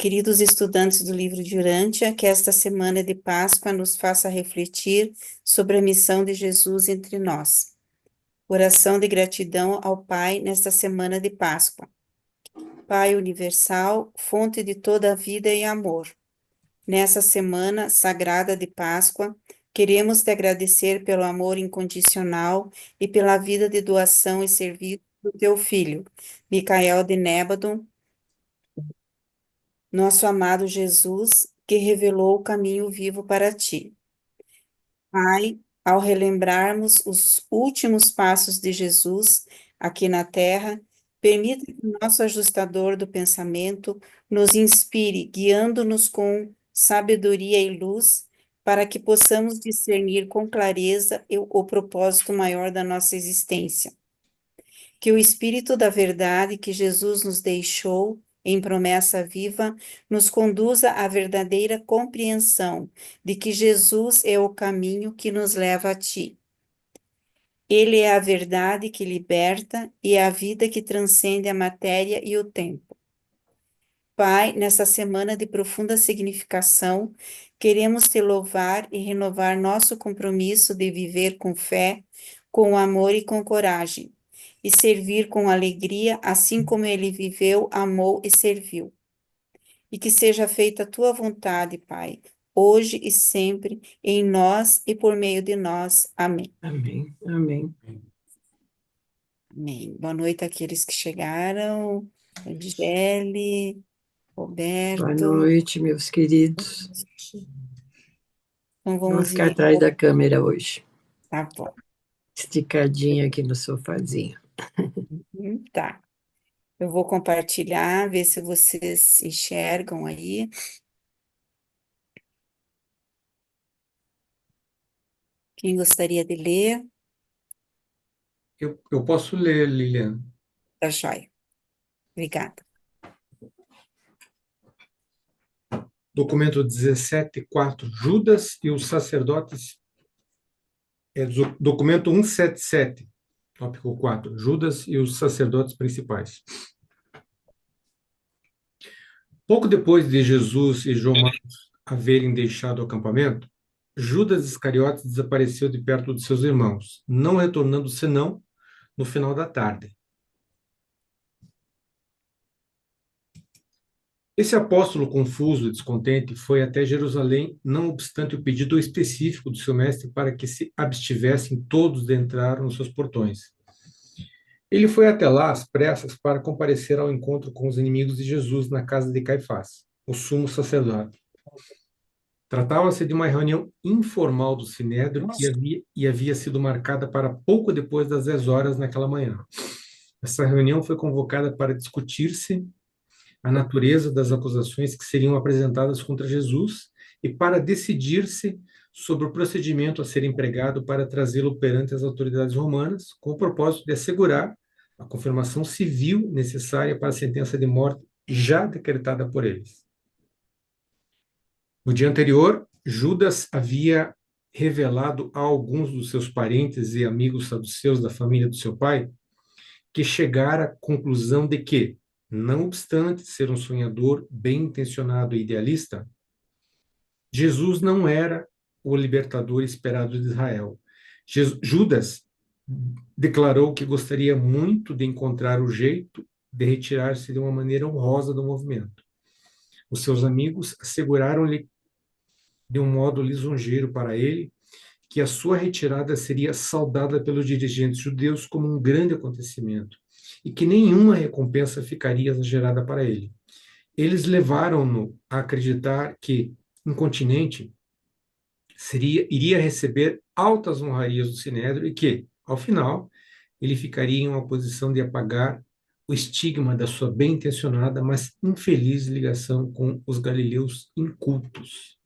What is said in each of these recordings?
Queridos estudantes do livro de Urântia, que esta semana de Páscoa nos faça refletir sobre a missão de Jesus entre nós. Oração de gratidão ao Pai nesta semana de Páscoa. Pai universal, fonte de toda a vida e amor. Nessa semana sagrada de Páscoa, queremos te agradecer pelo amor incondicional e pela vida de doação e serviço do teu filho, Micael de Nébado, nosso amado Jesus, que revelou o caminho vivo para ti. Pai, ao relembrarmos os últimos passos de Jesus aqui na Terra, permita que o nosso ajustador do pensamento nos inspire, guiando-nos com sabedoria e luz, para que possamos discernir com clareza o propósito maior da nossa existência. Que o Espírito da verdade que Jesus nos deixou em promessa viva nos conduza à verdadeira compreensão de que Jesus é o caminho que nos leva a Ti. Ele é a verdade que liberta e é a vida que transcende a matéria e o tempo. Pai, nessa semana de profunda significação, queremos te louvar e renovar nosso compromisso de viver com fé, com amor e com coragem, e servir com alegria, assim como ele viveu, amou e serviu. E que seja feita a tua vontade, Pai, hoje e sempre, em nós e por meio de nós. Amém. Amém, amém. Amém. Boa noite àqueles que chegaram, Angele, Boa Roberto. noite, meus queridos. Então Vou vamos ficar atrás iniciar. da câmera hoje, Tá bom. esticadinha aqui no sofazinho. Tá. Eu vou compartilhar, ver se vocês enxergam aí. Quem gostaria de ler? Eu posso ler, Lilian. Tá joia. Obrigada. Documento 17.4, Judas e os sacerdotes. Documento 177, tópico 4, Judas e os sacerdotes principais. Pouco depois de Jesus e João Marcos haverem deixado o acampamento, Judas Iscariotes desapareceu de perto de seus irmãos, não retornando senão no final da tarde. Esse apóstolo confuso e descontente foi até Jerusalém, não obstante o pedido específico do seu mestre para que se abstivessem todos de entrar nos seus portões. Ele foi até lá às pressas para comparecer ao encontro com os inimigos de Jesus na casa de Caifás, o sumo sacerdote. Tratava-se de uma reunião informal do Sinédrio e havia sido marcada para pouco depois das 10 horas naquela manhã. Essa reunião foi convocada para discutir-se a natureza das acusações que seriam apresentadas contra Jesus e para decidir-se sobre o procedimento a ser empregado para trazê-lo perante as autoridades romanas, com o propósito de assegurar a confirmação civil necessária para a sentença de morte já decretada por eles. No dia anterior, Judas havia revelado a alguns dos seus parentes e amigos saduceus da família do seu pai que chegara à conclusão de que, não obstante ser um sonhador bem intencionado e idealista, Jesus não era o libertador esperado de Israel. Judas declarou que gostaria muito de encontrar o jeito de retirar-se de uma maneira honrosa do movimento. Os seus amigos asseguraram-lhe de um modo lisonjeiro para ele que a sua retirada seria saudada pelos dirigentes judeus como um grande acontecimento e que nenhuma recompensa ficaria exagerada para ele. Eles levaram-no a acreditar que, incontinente, iria receber altas honrarias do Sinédrio e que, ao final, ele ficaria em uma posição de apagar o estigma da sua bem-intencionada, mas infeliz ligação com os galileus incultos.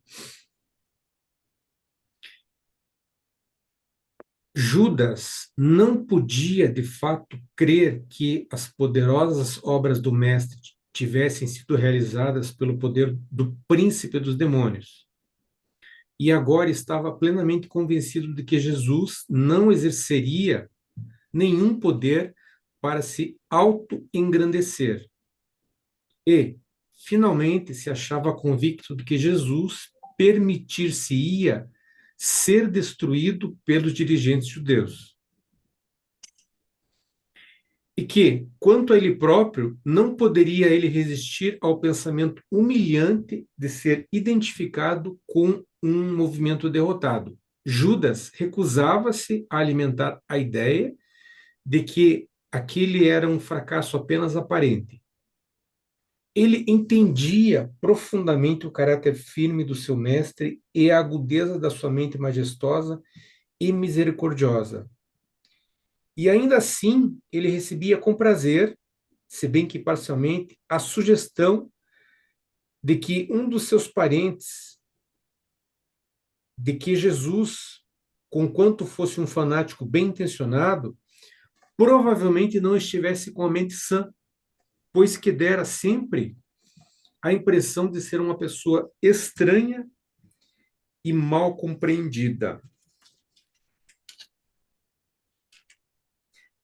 Judas não podia, de fato, crer que as poderosas obras do Mestre tivessem sido realizadas pelo poder do príncipe dos demônios. e agora estava plenamente convencido de que Jesus não exerceria nenhum poder para se auto-engrandecer. E, finalmente, se achava convicto de que Jesus permitir-se-ia ser destruído pelos dirigentes judeus. E que, quanto a ele próprio, não poderia ele resistir ao pensamento humilhante de ser identificado com um movimento derrotado. Judas recusava-se a alimentar a ideia de que aquele era um fracasso apenas aparente. Ele entendia profundamente o caráter firme do seu mestre e a agudeza da sua mente majestosa e misericordiosa. E ainda assim, ele recebia com prazer, se bem que parcialmente, a sugestão de que um dos seus parentes, de que Jesus, conquanto fosse um fanático bem intencionado, provavelmente não estivesse com a mente sã, pois que dera sempre a impressão de ser uma pessoa estranha e mal compreendida.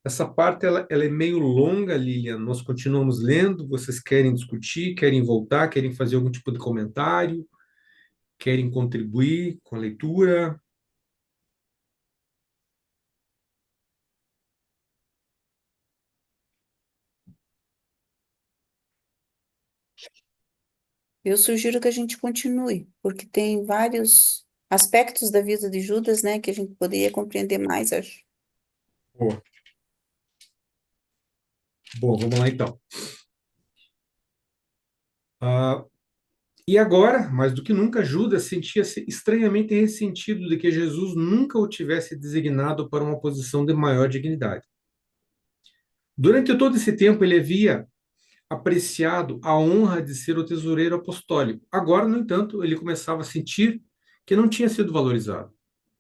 Essa parte ela é meio longa, Lilian. Nós continuamos lendo. Vocês querem discutir, querem voltar, querem fazer algum tipo de comentário, querem contribuir com a leitura? Eu sugiro que a gente continue, porque tem vários aspectos da vida de Judas, né, que a gente poderia compreender mais, acho. Boa. Bom, vamos lá então. E agora, mais do que nunca, Judas sentia-se estranhamente ressentido de que Jesus nunca o tivesse designado para uma posição de maior dignidade. Durante todo esse tempo, ele havia apreciado a honra de ser o tesoureiro apostólico. Agora, no entanto, ele começava a sentir que não tinha sido valorizado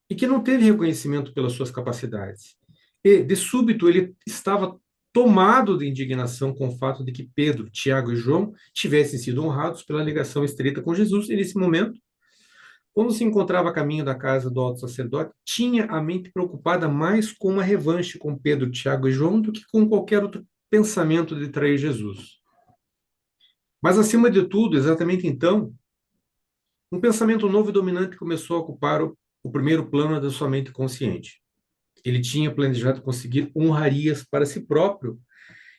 e que não teve reconhecimento pelas suas capacidades. E, de súbito, ele estava tomado de indignação com o fato de que Pedro, Tiago e João tivessem sido honrados pela ligação estreita com Jesus. E, nesse momento, quando se encontrava a caminho da casa do alto sacerdote, tinha a mente preocupada mais com uma revanche com Pedro, Tiago e João do que com qualquer outro pensamento de trair Jesus. Mas, acima de tudo, exatamente então, um pensamento novo e dominante começou a ocupar o primeiro plano da sua mente consciente. Ele tinha planejado conseguir honrarias para si próprio,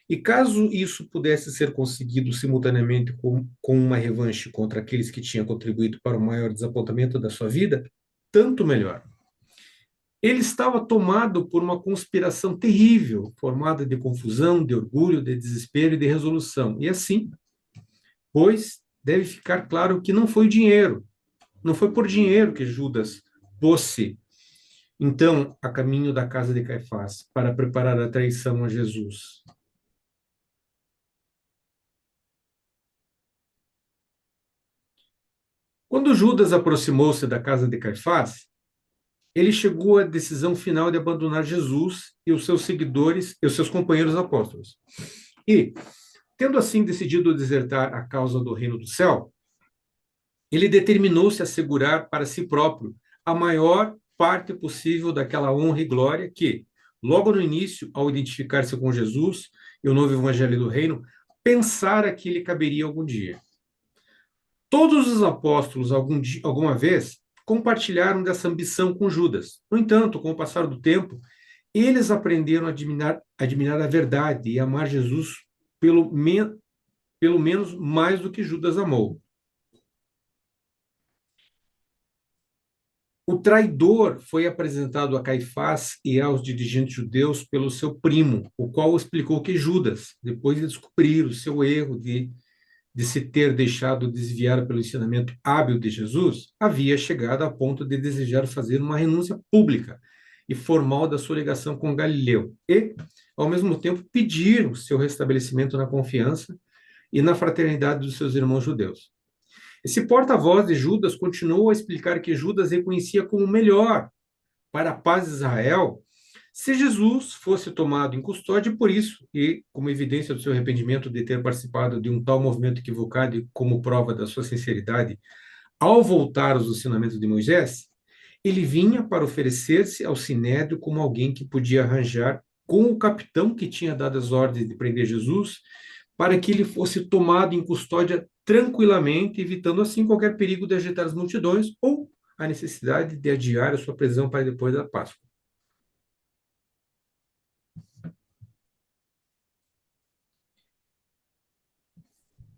e caso isso pudesse ser conseguido simultaneamente com uma revanche contra aqueles que tinham contribuído para o maior desapontamento da sua vida, tanto melhor. Ele estava tomado por uma conspiração terrível, formada de confusão, de orgulho, de desespero e de resolução. E assim, pois deve ficar claro que não foi dinheiro, não foi por dinheiro que Judas pôs-se, então, a caminho da casa de Caifás, para preparar a traição a Jesus. Quando Judas aproximou-se da casa de Caifás, ele chegou à decisão final de abandonar Jesus e os seus seguidores e os seus companheiros apóstolos. E, tendo assim decidido desertar a causa do reino do céu, ele determinou-se a assegurar para si próprio a maior parte possível daquela honra e glória que, logo no início, ao identificar-se com Jesus e o novo evangelho do reino, pensara que lhe caberia algum dia. Todos os apóstolos, alguma vez, compartilharam dessa ambição com Judas. No entanto, com o passar do tempo, eles aprenderam a admirar a verdade e amar Jesus pelo menos mais do que Judas amou. O traidor foi apresentado a Caifás e aos dirigentes judeus pelo seu primo, o qual explicou que Judas, depois de descobrir o seu erro de se ter deixado desviar pelo ensinamento hábil de Jesus, havia chegado a ponto de desejar fazer uma renúncia pública e formal da sua ligação com Galileu e, ao mesmo tempo, pedir o seu restabelecimento na confiança e na fraternidade dos seus irmãos judeus. Esse porta-voz de Judas continuou a explicar que Judas reconhecia como melhor para a paz de Israel se Jesus fosse tomado em custódia, e por isso, e como evidência do seu arrependimento de ter participado de um tal movimento equivocado e como prova da sua sinceridade Ao voltar aos ensinamentos de Moisés, ele vinha para oferecer-se ao sinédrio como alguém que podia arranjar com o capitão que tinha dado as ordens de prender Jesus, para que ele fosse tomado em custódia tranquilamente, evitando assim qualquer perigo de agitar as multidões ou a necessidade de adiar a sua prisão para depois da Páscoa.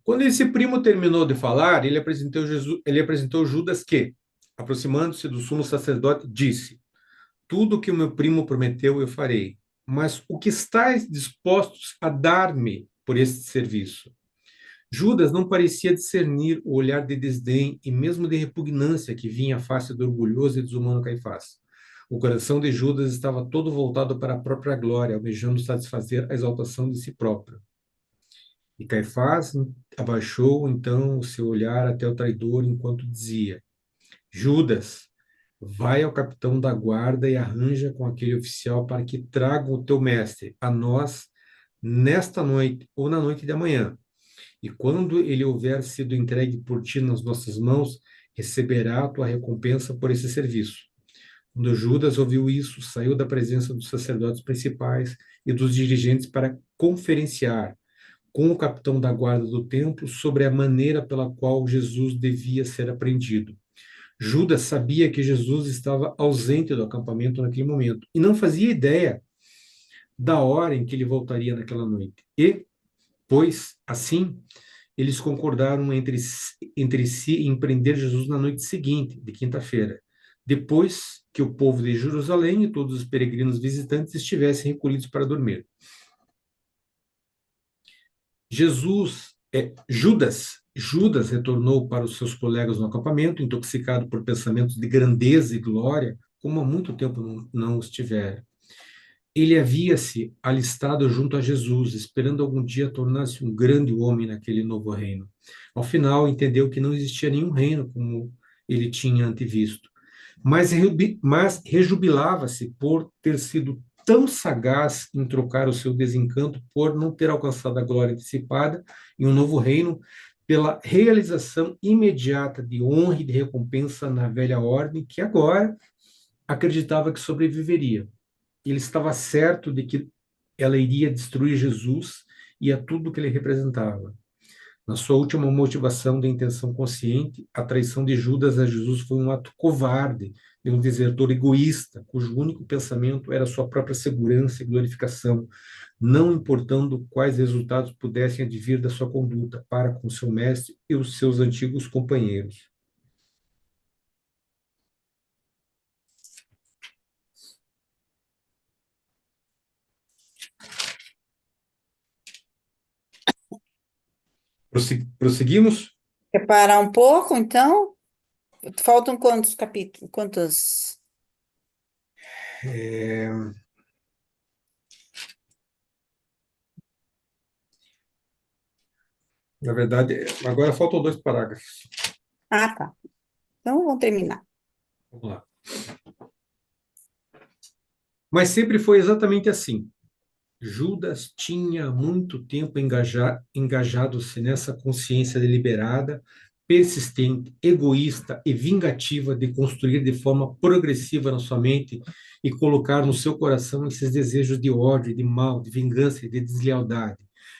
Quando esse primo terminou de falar, ele apresentou Judas que, aproximando-se do sumo sacerdote, disse: Tudo o que o meu primo prometeu eu farei, mas o que estáis dispostos a dar-me por este serviço? Judas não parecia discernir o olhar de desdém e mesmo de repugnância que vinha à face do orgulhoso e desumano Caifás. O coração de Judas estava todo voltado para a própria glória, almejando satisfazer a exaltação de si próprio. E Caifás abaixou então o seu olhar até o traidor enquanto dizia: Judas, vai ao capitão da guarda e arranja com aquele oficial para que tragam o teu mestre a nós nesta noite ou na noite de amanhã. E quando ele houver sido entregue por ti nas nossas mãos, receberá a tua recompensa por esse serviço. Quando Judas ouviu isso, saiu da presença dos sacerdotes principais e dos dirigentes para conferenciar com o capitão da guarda do templo sobre a maneira pela qual Jesus devia ser apreendido. Judas sabia que Jesus estava ausente do acampamento naquele momento e não fazia ideia da hora em que ele voltaria naquela noite. E, pois, assim, eles concordaram entre si em prender Jesus na noite seguinte, de quinta-feira, depois que o povo de Jerusalém e todos os peregrinos visitantes estivessem recolhidos para dormir. Judas retornou para os seus colegas no acampamento, intoxicado por pensamentos de grandeza e glória, como há muito tempo não estivera. Ele havia-se alistado junto a Jesus, esperando algum dia tornar-se um grande homem naquele novo reino. Ao final, entendeu que não existia nenhum reino como ele tinha antevisto, mas rejubilava-se por ter sido tão sagaz em trocar o seu desencanto por não ter alcançado a glória antecipada em um novo reino pela realização imediata de honra e de recompensa na velha ordem que agora acreditava que sobreviveria. Ele estava certo de que ela iria destruir Jesus e a tudo que ele representava. Na sua última motivação de intenção consciente, a traição de Judas a Jesus foi um ato covarde de um desertor egoísta, cujo único pensamento era sua própria segurança e glorificação, não importando quais resultados pudessem advir da sua conduta para com seu mestre e os seus antigos companheiros. Prosseguimos? Quer parar um pouco, então? Faltam quantos capítulos? Quantos? Na verdade, agora faltam 2 parágrafos. Ah, tá. Então vamos terminar. Vamos lá. Mas sempre foi exatamente assim. Judas tinha muito tempo engajado-se nessa consciência deliberada, persistente, egoísta e vingativa de construir de forma progressiva na sua mente e colocar no seu coração esses desejos de ódio, de mal, de vingança e de deslealdade.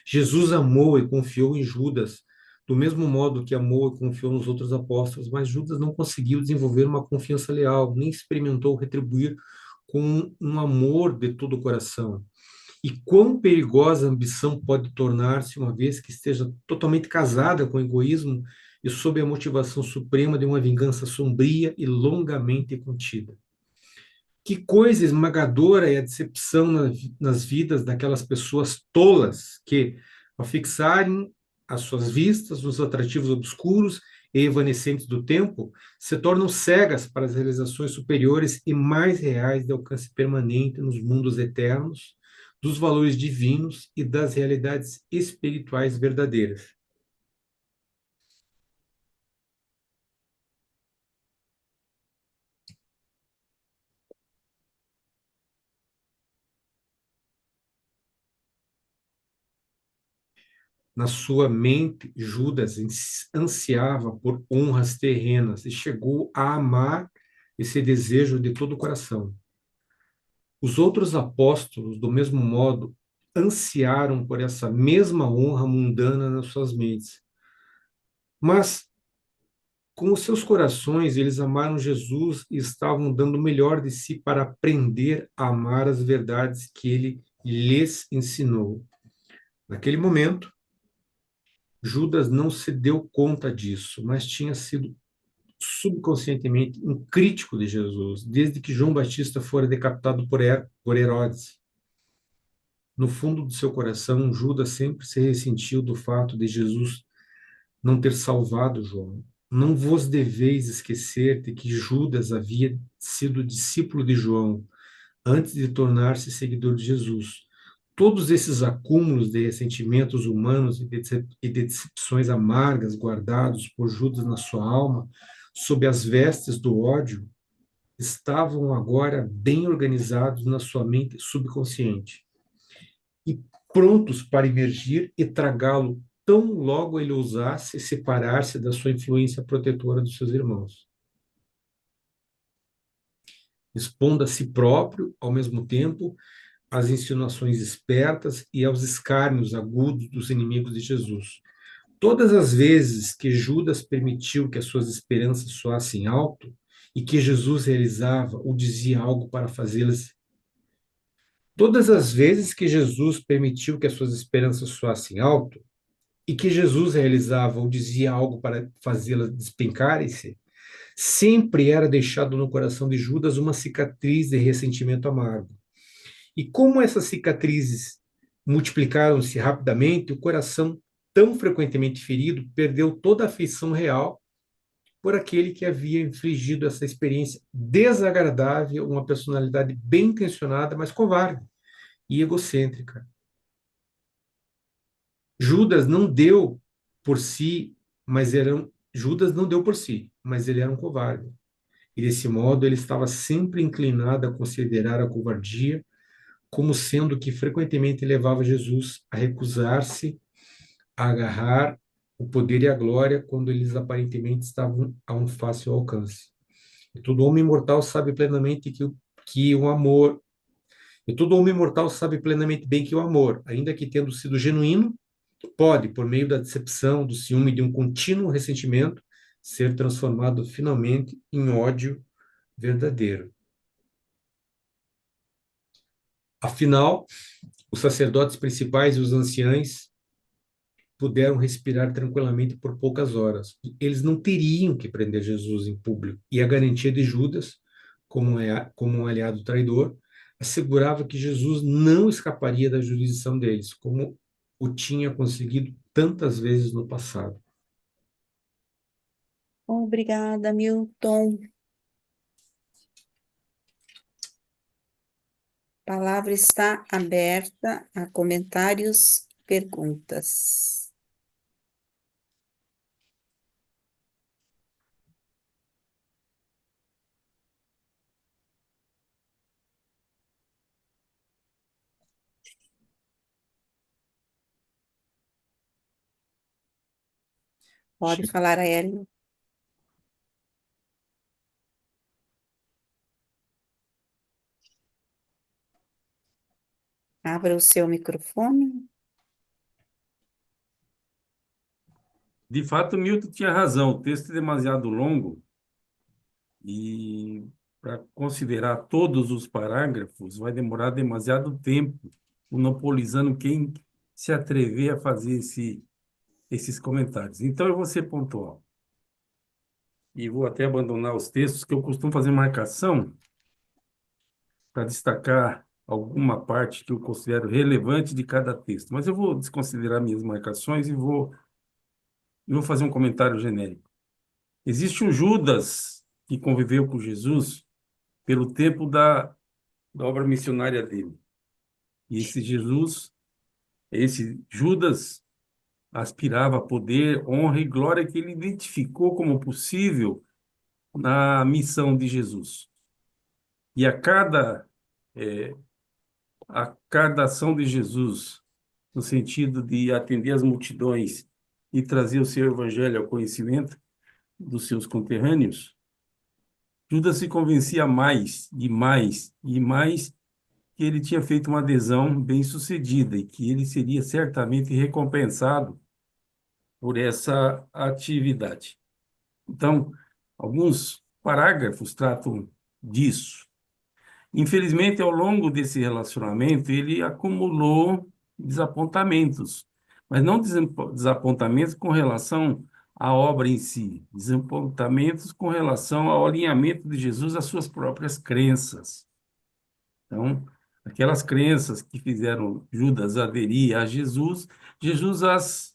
Jesus amou e confiou em Judas, do mesmo modo que amou e confiou nos outros apóstolos, mas Judas não conseguiu desenvolver uma confiança leal, nem experimentou retribuir com um amor de todo o coração. E quão perigosa a ambição pode tornar-se uma vez que esteja totalmente casada com o egoísmo e sob a motivação suprema de uma vingança sombria e longamente contida. Que coisa esmagadora é a decepção nas vidas daquelas pessoas tolas que, ao fixarem as suas vistas nos atrativos obscuros e evanescentes do tempo, se tornam cegas para as realizações superiores e mais reais de alcance permanente nos mundos eternos, dos valores divinos e das realidades espirituais verdadeiras. Na sua mente, Judas ansiava por honras terrenas e chegou a amar esse desejo de todo o coração. Os outros apóstolos, do mesmo modo, ansiaram por essa mesma honra mundana nas suas mentes. Mas, com os seus corações, eles amaram Jesus e estavam dando o melhor de si para aprender a amar as verdades que ele lhes ensinou. Naquele momento, Judas não se deu conta disso, mas tinha sido subconscientemente um crítico de Jesus, desde que João Batista fora decapitado por Herodes. No fundo do seu coração, Judas sempre se ressentiu do fato de Jesus não ter salvado João. Não vos deveis esquecer de que Judas havia sido discípulo de João antes de tornar-se seguidor de Jesus. Todos esses acúmulos de ressentimentos humanos e de decepções amargas guardados por Judas na sua alma, sob as vestes do ódio, estavam agora bem organizados na sua mente subconsciente e prontos para emergir e tragá-lo tão logo ele ousasse separar-se da sua influência protetora dos seus irmãos. Expondo a si próprio, ao mesmo tempo, às insinuações espertas e aos escárnios agudos dos inimigos de Jesus. Todas as vezes que Judas permitiu que as suas esperanças soassem alto e que Jesus realizava ou dizia algo para fazê-las. Todas as vezes que Jesus permitiu que as suas esperanças soassem alto e que Jesus realizava ou dizia algo para fazê-las despencarem-se, sempre era deixado no coração de Judas uma cicatriz de ressentimento amargo. E como essas cicatrizes multiplicaram-se rapidamente, o coração, tão frequentemente ferido, perdeu toda a afeição real por aquele que havia infligido essa experiência desagradável, uma personalidade bem intencionada, mas covarde e egocêntrica. Judas não deu por si, Judas não deu por si, mas ele era um covarde. E desse modo ele estava sempre inclinado a considerar a covardia como sendo que frequentemente levava Jesus a recusar-se a agarrar o poder e a glória quando eles aparentemente estavam a um fácil alcance. E todo homem mortal sabe plenamente que o amor, e todo homem mortal sabe plenamente bem que o amor, ainda que tendo sido genuíno, pode, por meio da decepção, do ciúme e de um contínuo ressentimento, ser transformado finalmente em ódio verdadeiro. Afinal, os sacerdotes principais e os anciães puderam respirar tranquilamente por poucas horas. Eles não teriam que prender Jesus em público. E a garantia de Judas, como um aliado traidor, assegurava que Jesus não escaparia da jurisdição deles, como o tinha conseguido tantas vezes no passado. Obrigada, Milton. A palavra está aberta a comentários, perguntas. Pode falar, Hélio. Abra o seu microfone. De fato, Milton tinha razão. O texto é demasiado longo e para considerar todos os parágrafos vai demorar demasiado tempo, monopolizando quem se atrever a fazer esses comentários. Então, eu vou ser pontual. E vou até abandonar os textos que eu costumo fazer marcação para destacar alguma parte que eu considero relevante de cada texto. Mas eu vou desconsiderar minhas marcações e vou fazer um comentário genérico. Existe um Judas que conviveu com Jesus pelo tempo da obra missionária dele. E esse Judas aspirava a poder, honra e glória que ele identificou como possível na missão de Jesus. E a cada ação de Jesus no sentido de atender as multidões e trazer o seu evangelho ao conhecimento dos seus conterrâneos, Judas se convencia mais e mais e mais que ele tinha feito uma adesão bem-sucedida e que ele seria certamente recompensado por essa atividade. Então, alguns parágrafos tratam disso. Infelizmente, ao longo desse relacionamento, ele acumulou desapontamentos, mas não desapontamentos com relação à obra em si, desapontamentos com relação ao alinhamento de Jesus às suas próprias crenças. Então, aquelas crenças que fizeram Judas aderir a Jesus, Jesus as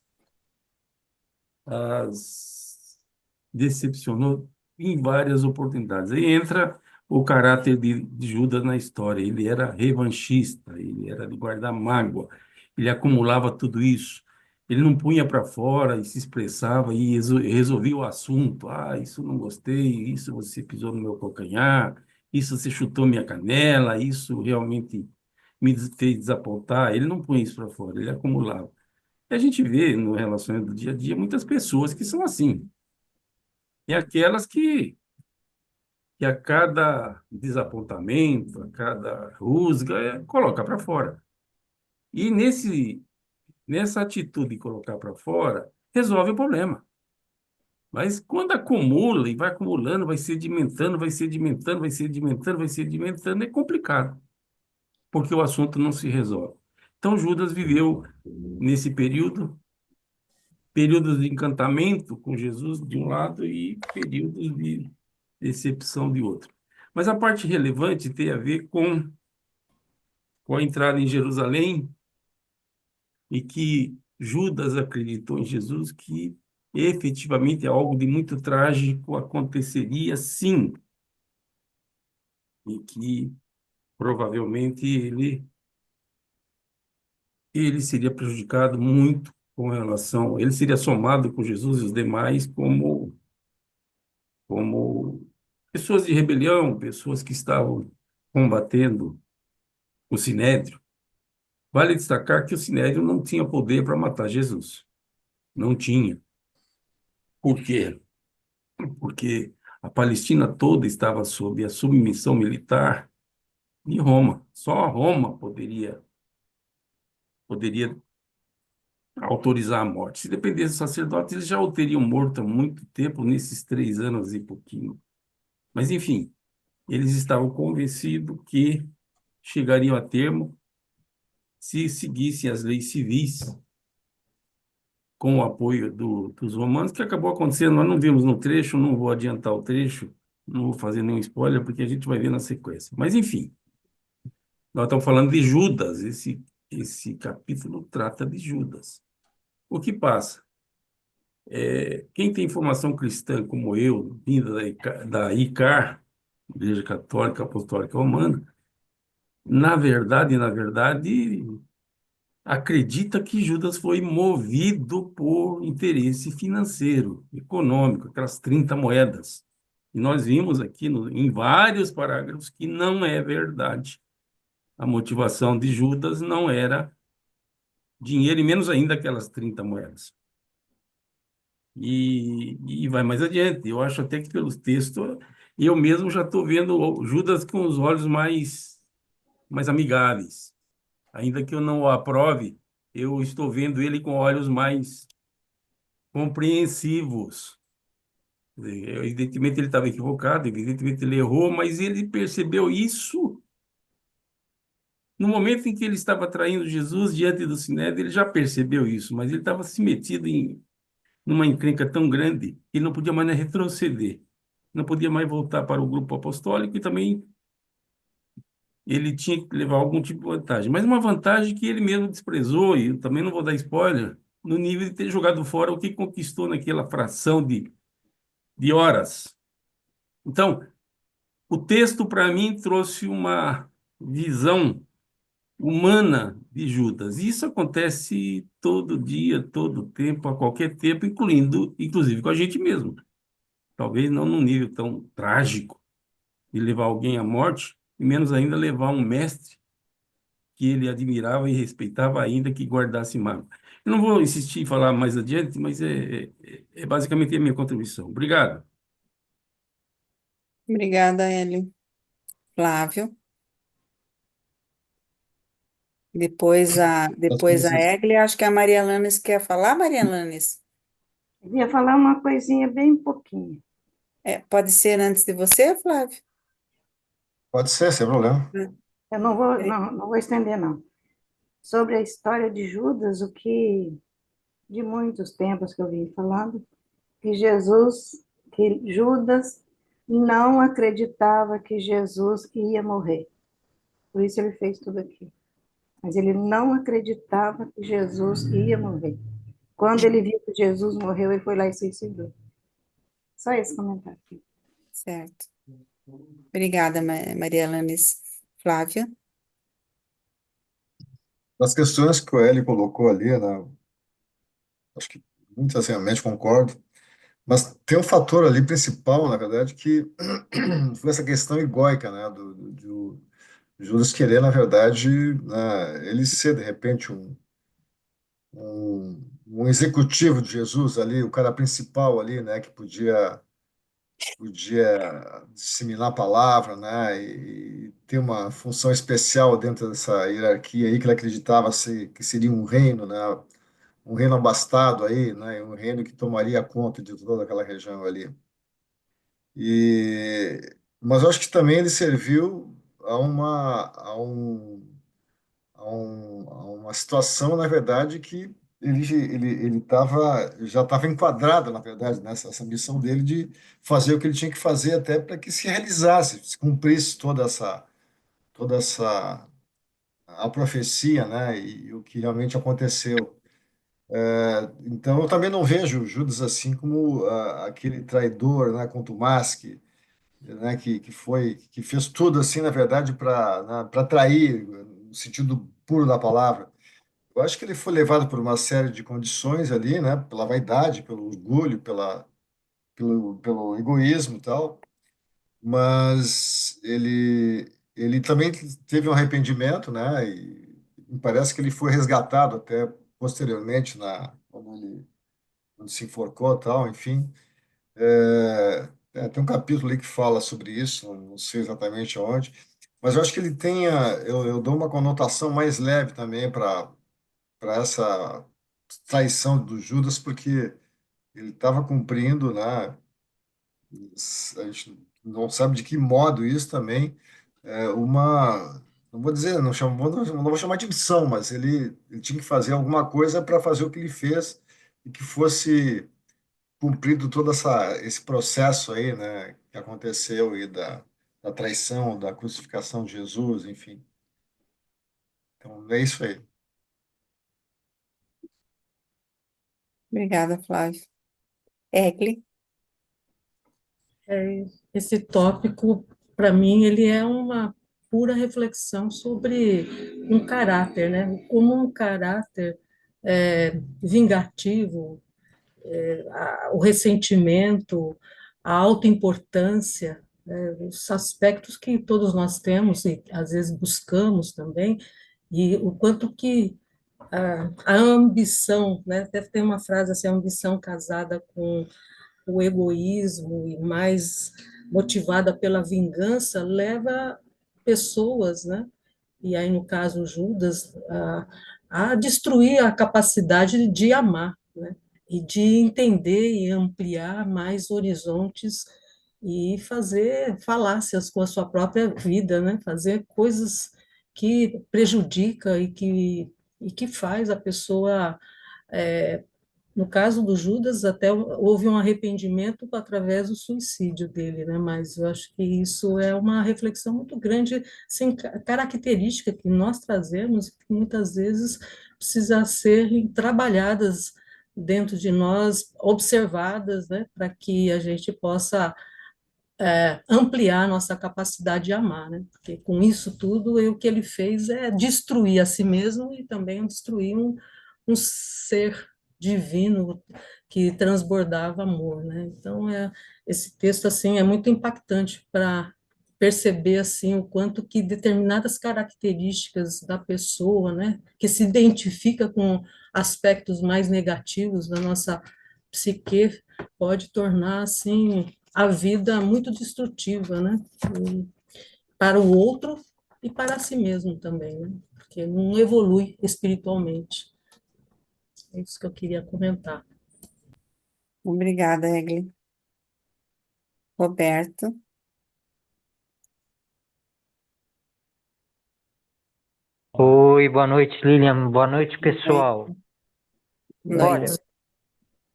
decepcionou em várias oportunidades. Aí entra o caráter de Judas na história. Ele era revanchista, ele era de guardar mágoa, ele acumulava tudo isso. Ele não punha para fora e se expressava e resolvia o assunto. Ah, isso não gostei, isso você pisou no meu calcanhar, isso você chutou minha canela, isso realmente me fez desapontar. Ele não punha isso para fora, ele acumulava. E a gente vê no relacionamento do dia a dia muitas pessoas que são assim. E aquelas que a cada desapontamento, a cada rusga, coloca para fora. E nessa atitude de colocar para fora, resolve o problema. Mas quando acumula e vai acumulando, vai sedimentando, vai sedimentando, vai sedimentando, vai sedimentando, é complicado, porque o assunto não se resolve. Então, Judas viveu nesse períodos de encantamento com Jesus de um lado e períodos de decepção de outro. Mas a parte relevante tem a ver com a entrada em Jerusalém e que Judas acreditou em Jesus que efetivamente algo de muito trágico aconteceria sim, e que provavelmente ele seria prejudicado muito com relação, ele seria somado com Jesus e os demais como pessoas de rebelião, pessoas que estavam combatendo o Sinédrio. Vale destacar que o Sinédrio não tinha poder para matar Jesus. Não tinha. Por quê? Porque a Palestina toda estava sob a submissão militar de Roma. Só Roma poderia autorizar a morte. Se dependesse dos sacerdotes, eles já o teriam morto há muito tempo, nesses 3 anos e pouquinho. Mas, enfim, eles estavam convencidos que chegariam a termo se seguissem as leis civis com o apoio dos romanos, que acabou acontecendo. Nós não vimos no trecho, não vou adiantar o trecho, não vou fazer nenhum spoiler, porque a gente vai ver na sequência. Mas, enfim, nós estamos falando de Judas, esse capítulo trata de Judas. O que passa? Quem tem formação cristã como eu, vinda da ICAR, Igreja Católica Apostólica Romana, na verdade, acredita que Judas foi movido por interesse financeiro, econômico, aquelas 30 moedas. E nós vimos aqui em vários parágrafos que não é verdade. A motivação de Judas não era dinheiro, e menos ainda aquelas 30 moedas. E vai mais adiante. Eu acho até que pelos textos, eu mesmo já estou vendo Judas com os olhos mais amigáveis. Ainda que eu não o aprove, eu estou vendo ele com olhos mais compreensivos. Evidentemente ele estava equivocado, evidentemente ele errou, mas ele percebeu isso no momento em que ele estava traindo Jesus diante do Sinédrio. Ele já percebeu isso, mas ele estava se metido numa encrenca tão grande que ele não podia mais retroceder, não podia mais voltar para o grupo apostólico e também ele tinha que levar algum tipo de vantagem. Mas uma vantagem que ele mesmo desprezou, e eu também não vou dar spoiler, no nível de ter jogado fora o que conquistou naquela fração de horas. Então, o texto, para mim, trouxe uma visão humana de Judas. Isso acontece todo dia, todo tempo, a qualquer tempo, inclusive com a gente mesmo. Talvez não num nível tão trágico de levar alguém à morte, e menos ainda levar um mestre que ele admirava e respeitava, ainda que guardasse mágoa. Eu não vou insistir em falar mais adiante, mas é basicamente a minha contribuição. Obrigado. Obrigada, Hélio. Flávio. Depois a Egli, acho que a Maria Lanes quer falar, Maria Lanes? Queria falar uma coisinha bem pouquinho. Pode ser antes de você, Flávio? Pode ser, sem problema. Eu não vou estender, não. Sobre a história de Judas, o que de muitos tempos que eu vim falando, que Judas não acreditava que Jesus ia morrer. Por isso ele fez tudo aquilo. Mas ele não acreditava que Jesus ia morrer. Quando ele viu que Jesus morreu, ele foi lá e se suicidou. Só esse comentário. Certo. Obrigada, Maria Lanes. Flávia? As questões que o Eli colocou ali, né, acho que muitas realmente concordo, mas tem um fator ali principal, na verdade, que foi essa questão egóica, né, do Judas querer, na verdade, né, ele ser, de repente, um executivo de Jesus ali, o cara principal ali, né, que podia disseminar a palavra, né, e ter uma função especial dentro dessa hierarquia aí que ele acreditava que seria um reino, né, um reino abastado aí, né, um reino que tomaria conta de toda aquela região ali. Mas eu acho que também ele serviu a uma situação, na verdade, que já estava enquadrado, na verdade, nessa essa missão dele de fazer o que ele tinha que fazer até para que se realizasse, se cumprisse toda essa a profecia, né, e o que realmente aconteceu. Então, eu também não vejo Judas assim como aquele traidor, né, contumaz, né, que fez tudo assim, na verdade, para trair, no sentido puro da palavra. Eu acho que ele foi levado por uma série de condições ali, né? Pela vaidade, pelo orgulho, pelo egoísmo e tal. Mas ele também teve um arrependimento, né? E me parece que ele foi resgatado até posteriormente, quando se enforcou e tal, enfim. Tem um capítulo ali que fala sobre isso, não sei exatamente onde. Mas eu acho que ele eu dou uma conotação mais leve também para essa traição do Judas, porque ele estava cumprindo, né? A gente não sabe de que modo isso também não vou dizer, não vou chamar de missão, mas ele tinha que fazer alguma coisa para fazer o que ele fez e que fosse cumprido esse processo aí, né? Que aconteceu aí da traição, da crucificação de Jesus, enfim. Então, é isso aí. Obrigada, Flávio. Egli? Esse tópico, para mim, ele é uma pura reflexão sobre um caráter, né? Como um caráter vingativo, o ressentimento, a autoimportância, os aspectos que todos nós temos e às vezes buscamos também, e o quanto que a ambição, né? Deve ter uma frase assim, a ambição casada com o egoísmo e mais motivada pela vingança leva pessoas, né? E aí, no caso, Judas, a destruir a capacidade de amar, né? E de entender e ampliar mais horizontes e fazer falácias com a sua própria vida, né? Fazer coisas que prejudica e que faz a pessoa no caso do Judas, até houve um arrependimento através do suicídio dele, né? Mas eu acho que isso é uma reflexão muito grande, sem característica que nós trazemos, que muitas vezes precisa ser trabalhadas dentro de nós, observadas, né? Para que a gente possa ampliar nossa capacidade de amar, né? Porque com isso tudo, o que ele fez é destruir a si mesmo e também destruir um ser divino que transbordava amor, né? Então, esse texto assim é muito impactante perceber assim o quanto que determinadas características da pessoa, né, que se identifica com aspectos mais negativos da nossa psique, pode tornar assim a vida muito destrutiva, né, para o outro e para si mesmo também, né, porque não evolui espiritualmente. É isso que eu queria comentar. Obrigada, Egli. Roberto. Oi, boa noite, Lilian. Boa noite, pessoal. Olha, Noite.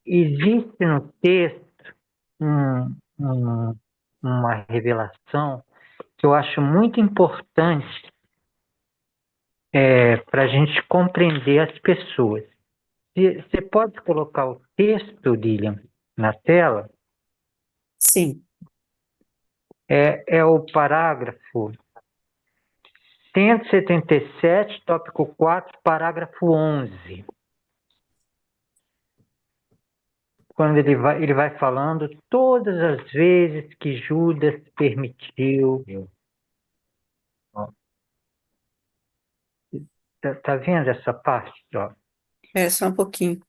existe no texto um- um- uma revelação que eu acho muito importante para a gente compreender as pessoas. Você pode colocar o texto, Lilian, na tela? Sim. É o parágrafo 177, tópico 4, parágrafo 11. Quando ele vai falando todas as vezes que Judas permitiu. Tá vendo essa parte? Ó? Espera só um pouquinho.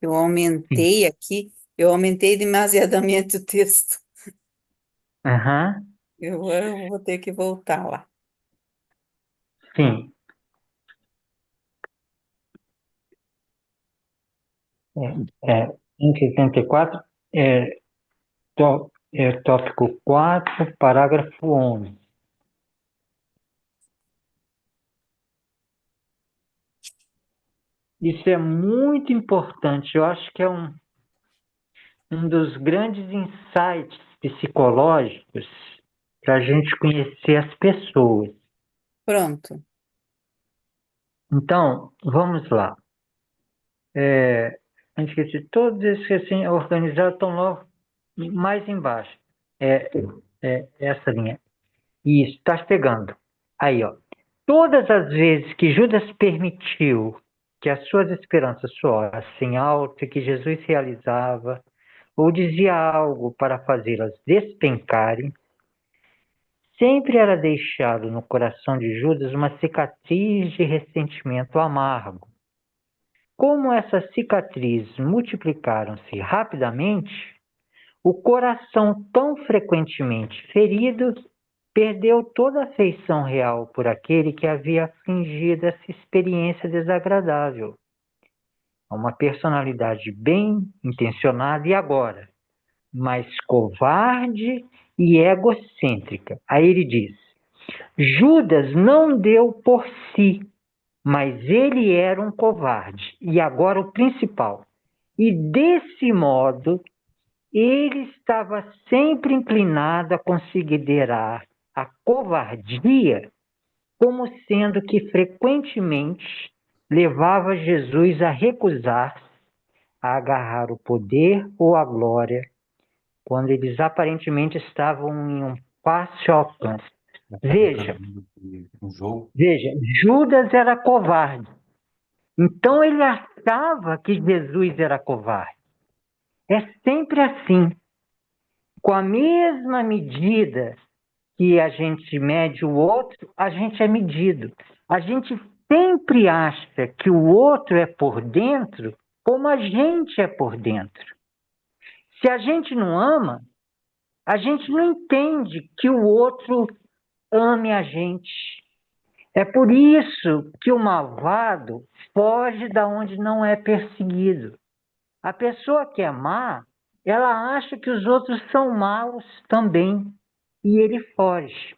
Eu Sim. aumentei aqui, eu aumentei demasiadamente o texto. Aham, Eu vou ter que voltar lá. sim. É 174, tópico 4, parágrafo 11. Isso é muito importante. Eu acho que é um dos grandes insights psicológicos para a gente conhecer as pessoas. Pronto. Então, vamos lá. A gente esqueci, todos esses assim, organizados estão logo mais embaixo. Essa linha. Isso, está pegando. Aí, ó. Todas as vezes que Judas permitiu que as suas esperanças soassem alto e que Jesus realizava ou dizia algo para fazê-las despencarem, sempre era deixado no coração de Judas uma cicatriz de ressentimento amargo. Como essas cicatrizes multiplicaram-se rapidamente, o coração tão frequentemente ferido perdeu toda a afeição real por aquele que havia fingido essa experiência desagradável. Uma personalidade bem intencionada e agora, mas covarde e egocêntrica. Aí ele diz: Judas não deu por si, mas ele era um covarde. E agora o principal. E desse modo, ele estava sempre inclinado a considerar a covardia como sendo que frequentemente levava Jesus a recusar a agarrar o poder ou a glória quando eles aparentemente estavam em um fácil alcance. Veja, Judas era covarde. Então ele achava que Jesus era covarde. É sempre assim. Com a mesma medida que a gente mede o outro, a gente é medido. A gente sempre acha que o outro é por dentro como a gente é por dentro. Se a gente não ama, a gente não entende que o outro ame a gente. É por isso que o malvado foge da onde não é perseguido. A pessoa que é má, ela acha que os outros são maus também, e ele foge.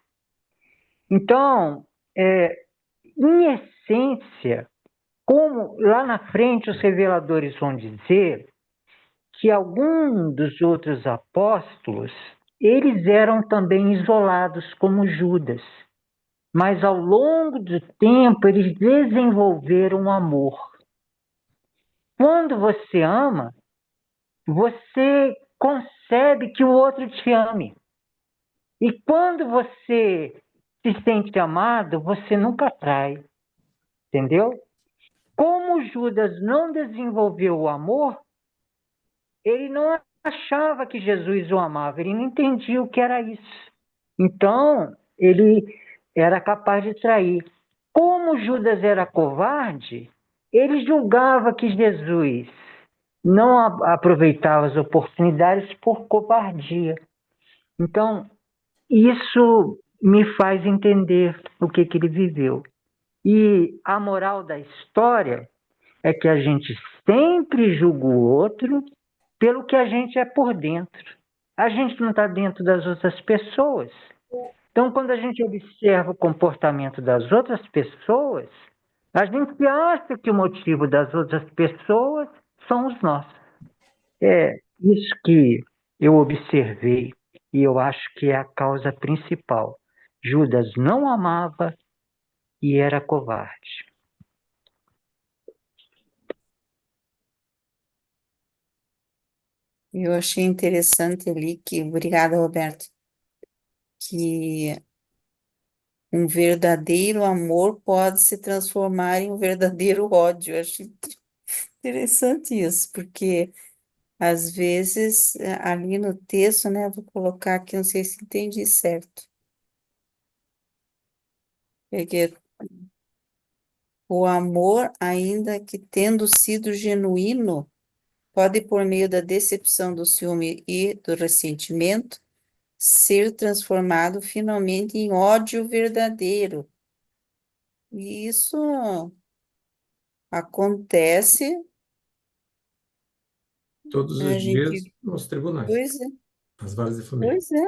Então, em essência, como lá na frente os reveladores vão dizer que alguns dos outros apóstolos, eles eram também isolados como Judas, mas ao longo do tempo eles desenvolveram um amor. Quando você ama, você concebe que o outro te ame. E quando você se sente amado, você nunca trai. Entendeu? Como Judas não desenvolveu o amor, ele não achava que Jesus o amava, ele não entendia o que era isso. Então, ele era capaz de trair. Como Judas era covarde, ele julgava que Jesus não aproveitava as oportunidades por covardia. Então, isso me faz entender o que ele viveu. E a moral da história é que a gente sempre julga o outro pelo que a gente é por dentro. A gente não está dentro das outras pessoas. Então, quando a gente observa o comportamento das outras pessoas, a gente acha que o motivo das outras pessoas são os nossos. É isso que eu observei e eu acho que é a causa principal. Judas não amava e era covarde. Eu achei interessante ali obrigada, Roberto, que um verdadeiro amor pode se transformar em um verdadeiro ódio. Eu achei interessante isso, porque às vezes ali no texto, né, vou colocar aqui, não sei se entendi certo, é que o amor, ainda que tendo sido genuíno, pode, por meio da decepção, do ciúme e do ressentimento, ser transformado finalmente em ódio verdadeiro. E isso acontece, Todos a os dias gente, nos tribunais, pois é, nas varas de família. pois é,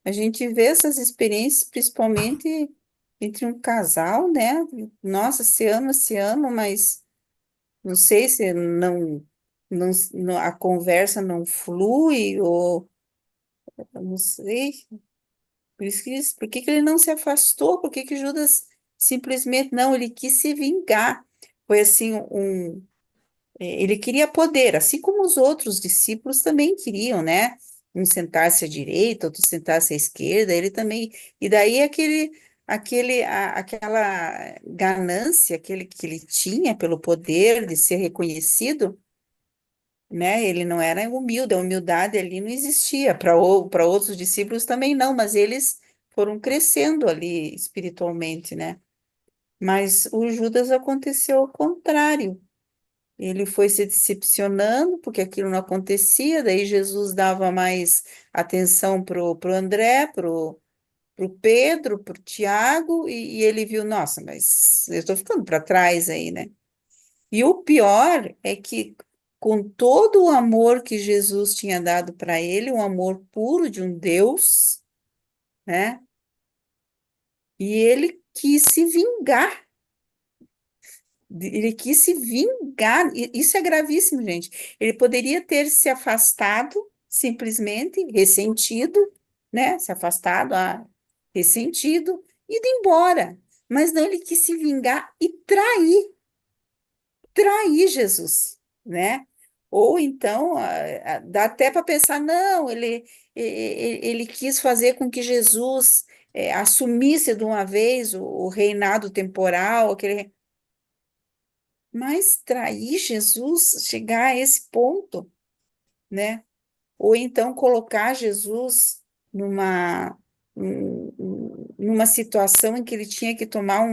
a gente vê essas experiências principalmente entre um casal, né? Nossa, se ama, mas não sei se a conversa não flui, ou eu não sei. Por que que ele não se afastou? Por que que Judas simplesmente não? Ele quis se vingar. Foi assim ele queria poder, assim como os outros discípulos também queriam, né? Um sentar-se à direita, outro sentar-se à esquerda. Ele também. E daí aquela ganância que ele tinha pelo poder de ser reconhecido, né? Ele não era humilde, a humildade ali não existia. Para outros discípulos também não, mas eles foram crescendo ali espiritualmente, né? Mas o Judas aconteceu ao contrário. Ele foi se decepcionando porque aquilo não acontecia, daí Jesus dava mais atenção pro André, pro Pedro, pro Tiago, e ele viu, nossa, mas eu estou ficando para trás aí, né? E o pior é que, com todo o amor que Jesus tinha dado para ele, um amor puro de um Deus, né? E ele quis se vingar. Ele quis se vingar. Isso é gravíssimo, gente. Ele poderia ter se afastado, simplesmente, ressentido, né? Se afastado, ressentido, ido embora. Mas não, ele quis se vingar e trair Jesus, né? Ou então, dá até para pensar, não, ele quis fazer com que Jesus assumisse de uma vez o reinado temporal, mas trair Jesus, chegar a esse ponto, né? Ou então colocar Jesus numa, numa situação em que ele tinha que tomar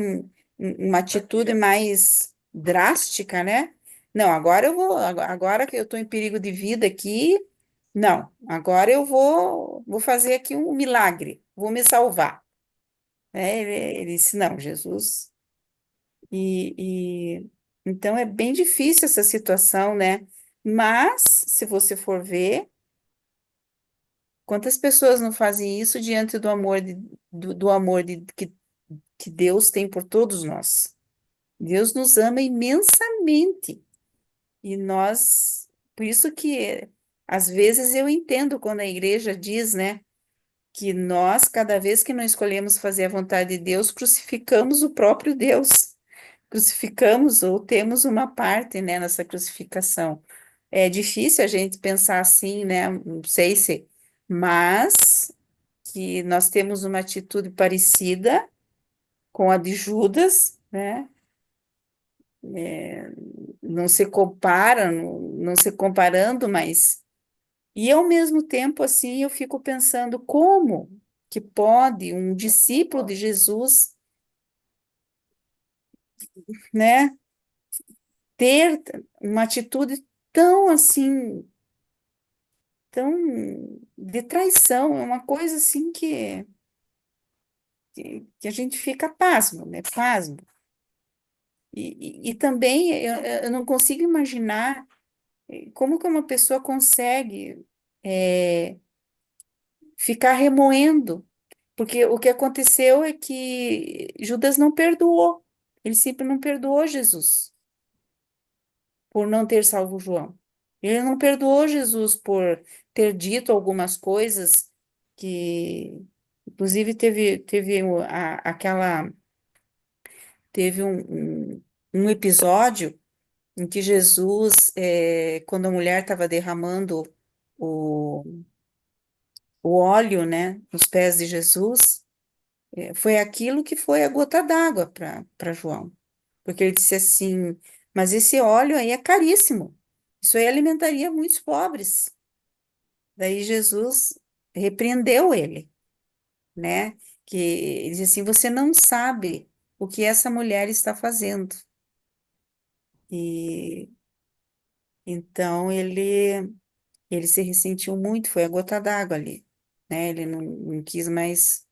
uma atitude mais drástica, né? Não, agora que eu estou em perigo de vida aqui, não, agora eu vou fazer aqui um milagre, vou me salvar. Ele disse, não, Jesus. Então é bem difícil essa situação, né? Mas, se você for ver, quantas pessoas não fazem isso diante do amor do amor que Deus tem por todos nós? Deus nos ama imensamente. E nós, por isso que às vezes eu entendo quando a igreja diz, né, que nós, cada vez que não escolhemos fazer a vontade de Deus, crucificamos o próprio Deus. Crucificamos ou temos uma parte, né, nessa crucificação. É difícil a gente pensar assim, né? Não sei se, mas que nós temos uma atitude parecida com a de Judas, né? Não se compara, não se comparando, mas e ao mesmo tempo assim eu fico pensando como? que pode um discípulo de Jesus, né, ter uma atitude tão assim, tão de traição, é uma coisa assim que a gente fica pasmo, né? Pasmo. E também eu não consigo imaginar como que uma pessoa consegue ficar remoendo, porque o que aconteceu é que Judas não perdoou, ele sempre não perdoou Jesus por não ter salvo João. Ele não perdoou Jesus por ter dito algumas coisas que, inclusive, teve um episódio em que Jesus, quando a mulher estava derramando o, o óleo, né, nos pés de Jesus, foi aquilo que foi a gota d'água para João, porque ele disse assim, mas esse óleo aí é caríssimo, isso aí alimentaria muitos pobres. Daí Jesus repreendeu ele, né, que ele disse assim, você não sabe o que essa mulher está fazendo. E então ele se ressentiu muito, foi a gota d'água ali, né? Ele não quis mais,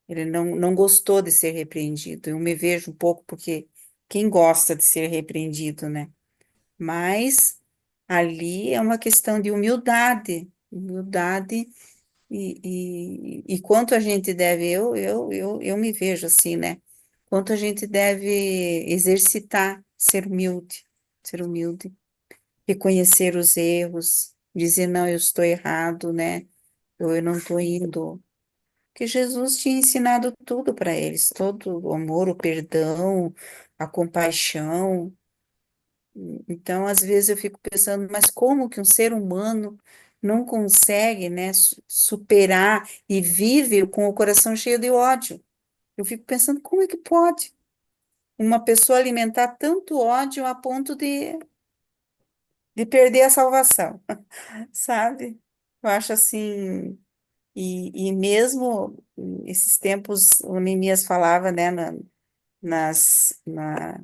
ele não gostou de ser repreendido. Eu me vejo um pouco porque quem gosta de ser repreendido, né? Mas ali é uma questão de humildade, humildade e quanto a gente deve, eu me vejo assim, né? Quanto a gente deve exercitar ser humilde, reconhecer os erros, dizer, não, eu estou errado, né? Eu não estou indo. Porque Jesus tinha ensinado tudo para eles, todo o amor, o perdão, a compaixão. Então, às vezes eu fico pensando, mas como que um ser humano não consegue, né, superar e vive com o coração cheio de ódio? Eu fico pensando, como é que pode uma pessoa alimentar tanto ódio a ponto de perder a salvação, sabe? Eu acho assim, e mesmo esses tempos, o Neemias falava, né, nas, na-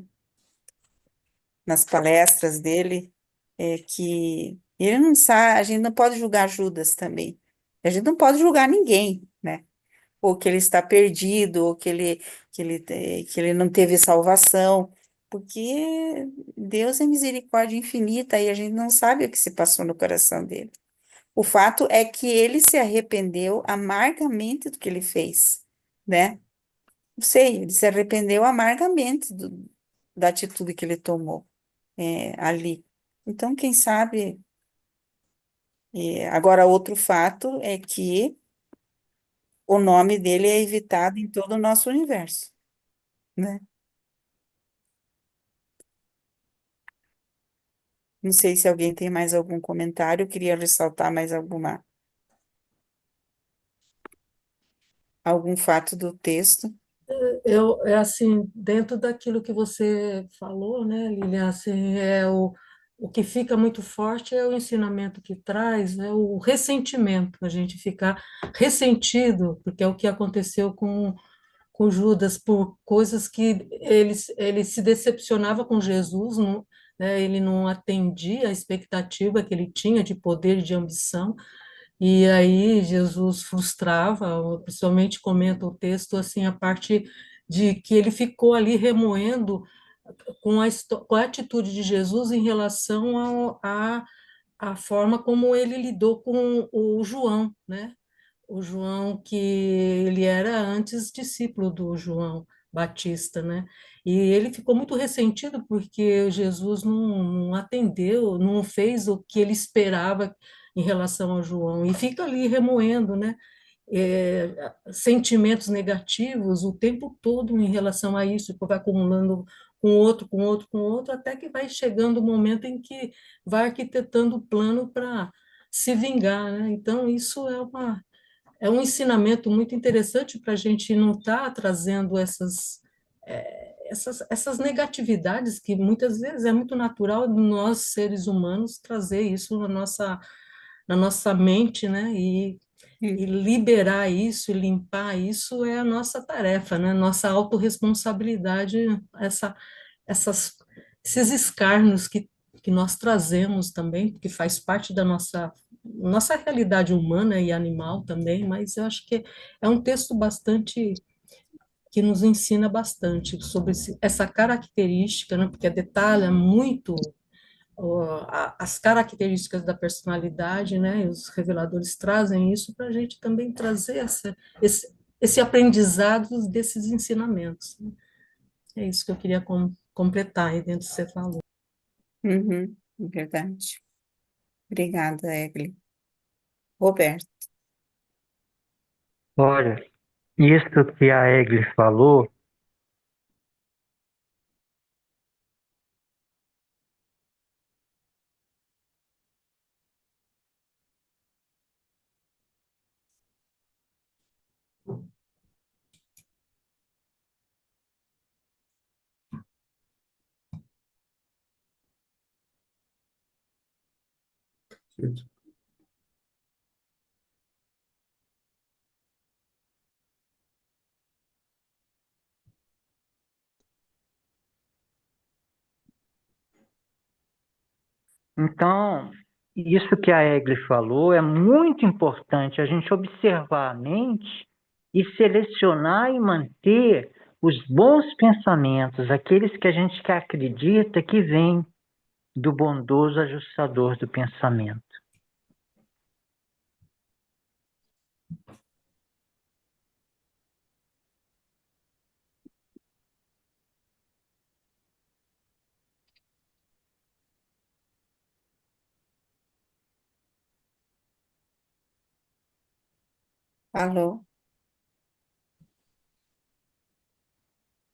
nas palestras dele, que ele não sabe, a gente não pode julgar Judas também, a gente não pode julgar ninguém, né? Ou que ele está perdido, ou que ele não teve salvação, porque Deus é misericórdia infinita e a gente não sabe o que se passou no coração dele. O fato é que ele se arrependeu amargamente do que ele fez, né? Não sei, ele se arrependeu amargamente da atitude que ele tomou, ali. Então, quem sabe. Agora, outro fato é que o nome dele é evitado em todo o nosso universo, né? Não sei se alguém tem mais algum comentário, eu queria ressaltar mais algum fato do texto. É assim, dentro daquilo que você falou, né, Lilian, assim, o que fica muito forte é o ensinamento que traz, né, o ressentimento, a gente ficar ressentido, porque é o que aconteceu com Judas, por coisas que ele se decepcionava com Jesus, não, né, ele não atendia a expectativa que ele tinha de poder e de ambição, e aí Jesus frustrava, principalmente comenta o texto assim a parte de que ele ficou ali remoendo com a atitude de Jesus em relação à forma como ele lidou com o João, né? O João que ele era antes discípulo do João Batista, né? E ele ficou muito ressentido porque Jesus não atendeu, não fez o que ele esperava em relação ao João, e fica ali remoendo, né? Sentimentos negativos o tempo todo em relação a isso, vai acumulando com outro, com outro, com outro, até que vai chegando o momento em que vai arquitetando o plano para se vingar, né? Então, isso é um ensinamento muito interessante para a gente não estar trazendo essas negatividades que muitas vezes é muito natural de nós, seres humanos, trazer isso na nossa mente, né? E liberar isso, e limpar isso é a nossa tarefa, né? Nossa autorresponsabilidade, essas, esses escárnios que nós trazemos também, que faz parte da nossa realidade humana e animal também, mas eu acho que é um texto bastante que nos ensina bastante sobre essa característica, né? Porque detalha muito as características da personalidade, né? E os reveladores trazem isso para a gente também trazer esse aprendizado desses ensinamentos, né? É isso que eu queria completar aí dentro do que você falou. Uhum, verdade. Obrigada, Egli. Roberto. Olha, isso que a Egli falou, então, isso que a Egli falou é muito importante, a gente observar a mente e selecionar e manter os bons pensamentos, aqueles que a gente que acredita que vêm do bondoso ajustador do pensamento. Alô?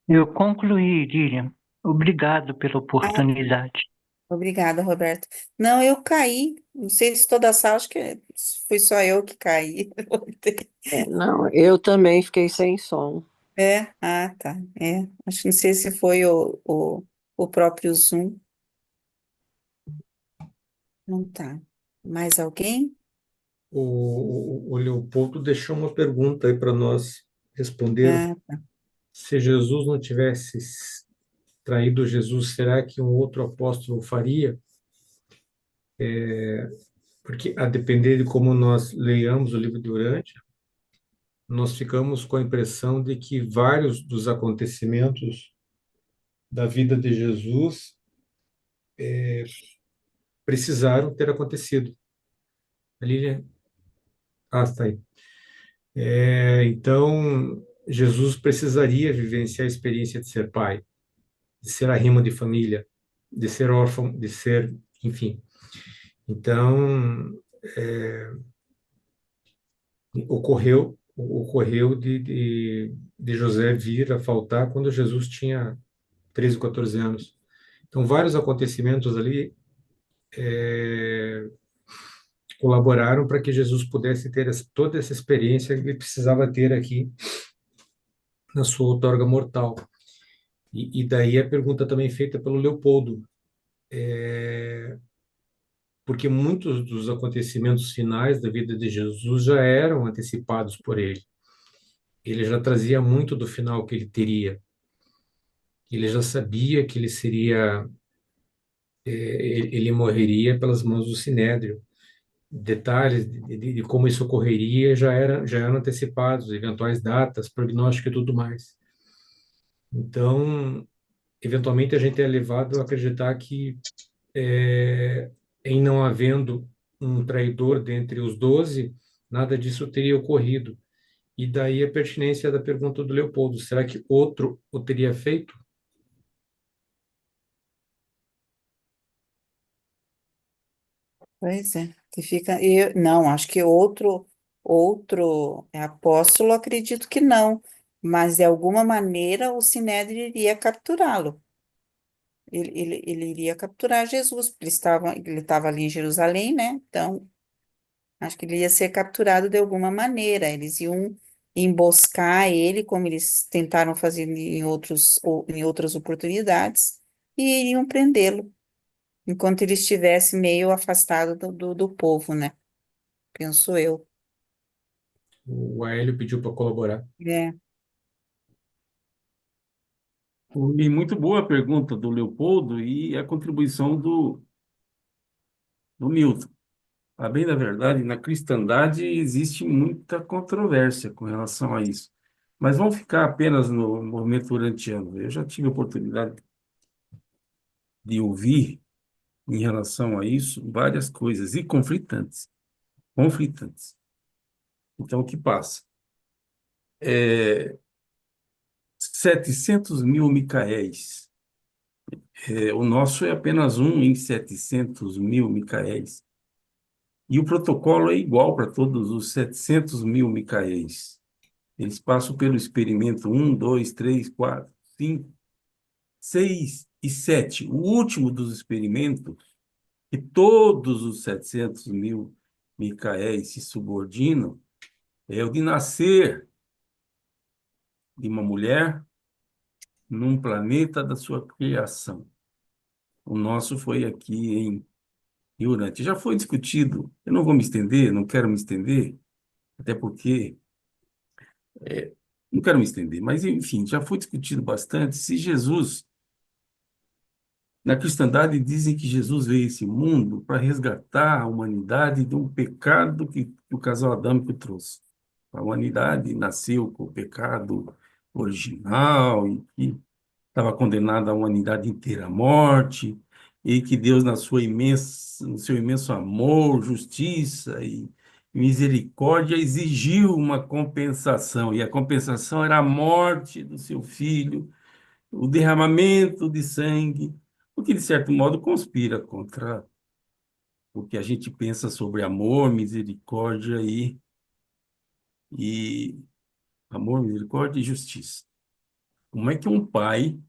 Eu concluí, Lilian. Obrigado pela Ah, oportunidade. obrigada, Roberto. Não, eu caí. Não sei se toda a sala, acho que fui só eu que caí. Não, eu também fiquei sem som. É, ah, tá. É, acho que não sei se foi o próprio Zoom. Não tá. Mais alguém? O Leopoldo deixou uma pergunta aí para nós responder. Ah, Se Jesus não tivesse traído Jesus, será que um outro apóstolo faria? Porque, a depender de como nós leiamos o livro de Urântia, nós ficamos com a impressão de que vários dos acontecimentos da vida de Jesus precisaram ter acontecido. A Lília, está aí. Então, Jesus precisaria vivenciar a experiência de ser pai, de ser arrimo de família, de ser órfão, de ser, enfim. Então, ocorreu de José vir a faltar quando Jesus tinha 13, 14 anos. Então, vários acontecimentos ali colaboraram para que Jesus pudesse ter toda essa experiência que ele precisava ter aqui na sua outorga mortal. E daí a pergunta também feita pelo Leopoldo, porque muitos dos acontecimentos finais da vida de Jesus já eram antecipados por ele. Ele já trazia muito do final que ele teria. Ele já sabia que ele seria, ele morreria pelas mãos do Sinédrio. Detalhes de como isso ocorreria já eram antecipados, eventuais datas, prognóstico e tudo mais. Então, eventualmente a gente é levado a acreditar que, em não havendo um traidor dentre os 12, nada disso teria ocorrido. E daí a pertinência da pergunta do Leopoldo: será que outro o teria feito? pois é. Que fica, não, acho que outro apóstolo, acredito que não, mas de alguma maneira o Sinédrio iria capturá-lo. Ele iria capturar Jesus, porque ele estava ali em Jerusalém, né? Então, acho que ele ia ser capturado de alguma maneira. Eles iam emboscar ele, como eles tentaram fazer em outras oportunidades, e iriam prendê-lo, enquanto ele estivesse meio afastado do povo, né? Penso eu. O Aélio pediu para colaborar. É, Foi muito boa a pergunta do Leopoldo e a contribuição do Milton. A bem da verdade, na cristandade existe muita controvérsia com relação a isso. Mas vamos ficar apenas no movimento urantiano. Eu já tive a oportunidade de ouvir em relação a isso várias coisas e conflitantes. Conflitantes. Então, o que passa? 700 mil Micaéis. O nosso é apenas um em 700 mil Micaéis. E o protocolo é igual para todos os 700 mil Micaéis. Eles passam pelo experimento 1, 2, 3, 4, 5, 6 e 7. O último dos experimentos, que todos os 700 mil Micaéis se subordinam, é o de nascer de uma mulher num planeta da sua criação. O nosso foi aqui em Urântia. Já foi discutido, eu não vou me estender, não quero me estender, até porque não quero me estender, mas enfim, já foi discutido bastante se Jesus, na cristandade dizem que Jesus veio a esse mundo para resgatar a humanidade de um pecado que o casal adâmico trouxe. A humanidade nasceu com o pecado original e que estava condenada a humanidade inteira à morte, e que Deus, no seu imenso amor, justiça e misericórdia, exigiu uma compensação, e a compensação era a morte do seu filho, o derramamento de sangue, o que, de certo modo, conspira contra o que a gente pensa sobre amor, misericórdia e amor, misericórdia e justiça. Como é que um pai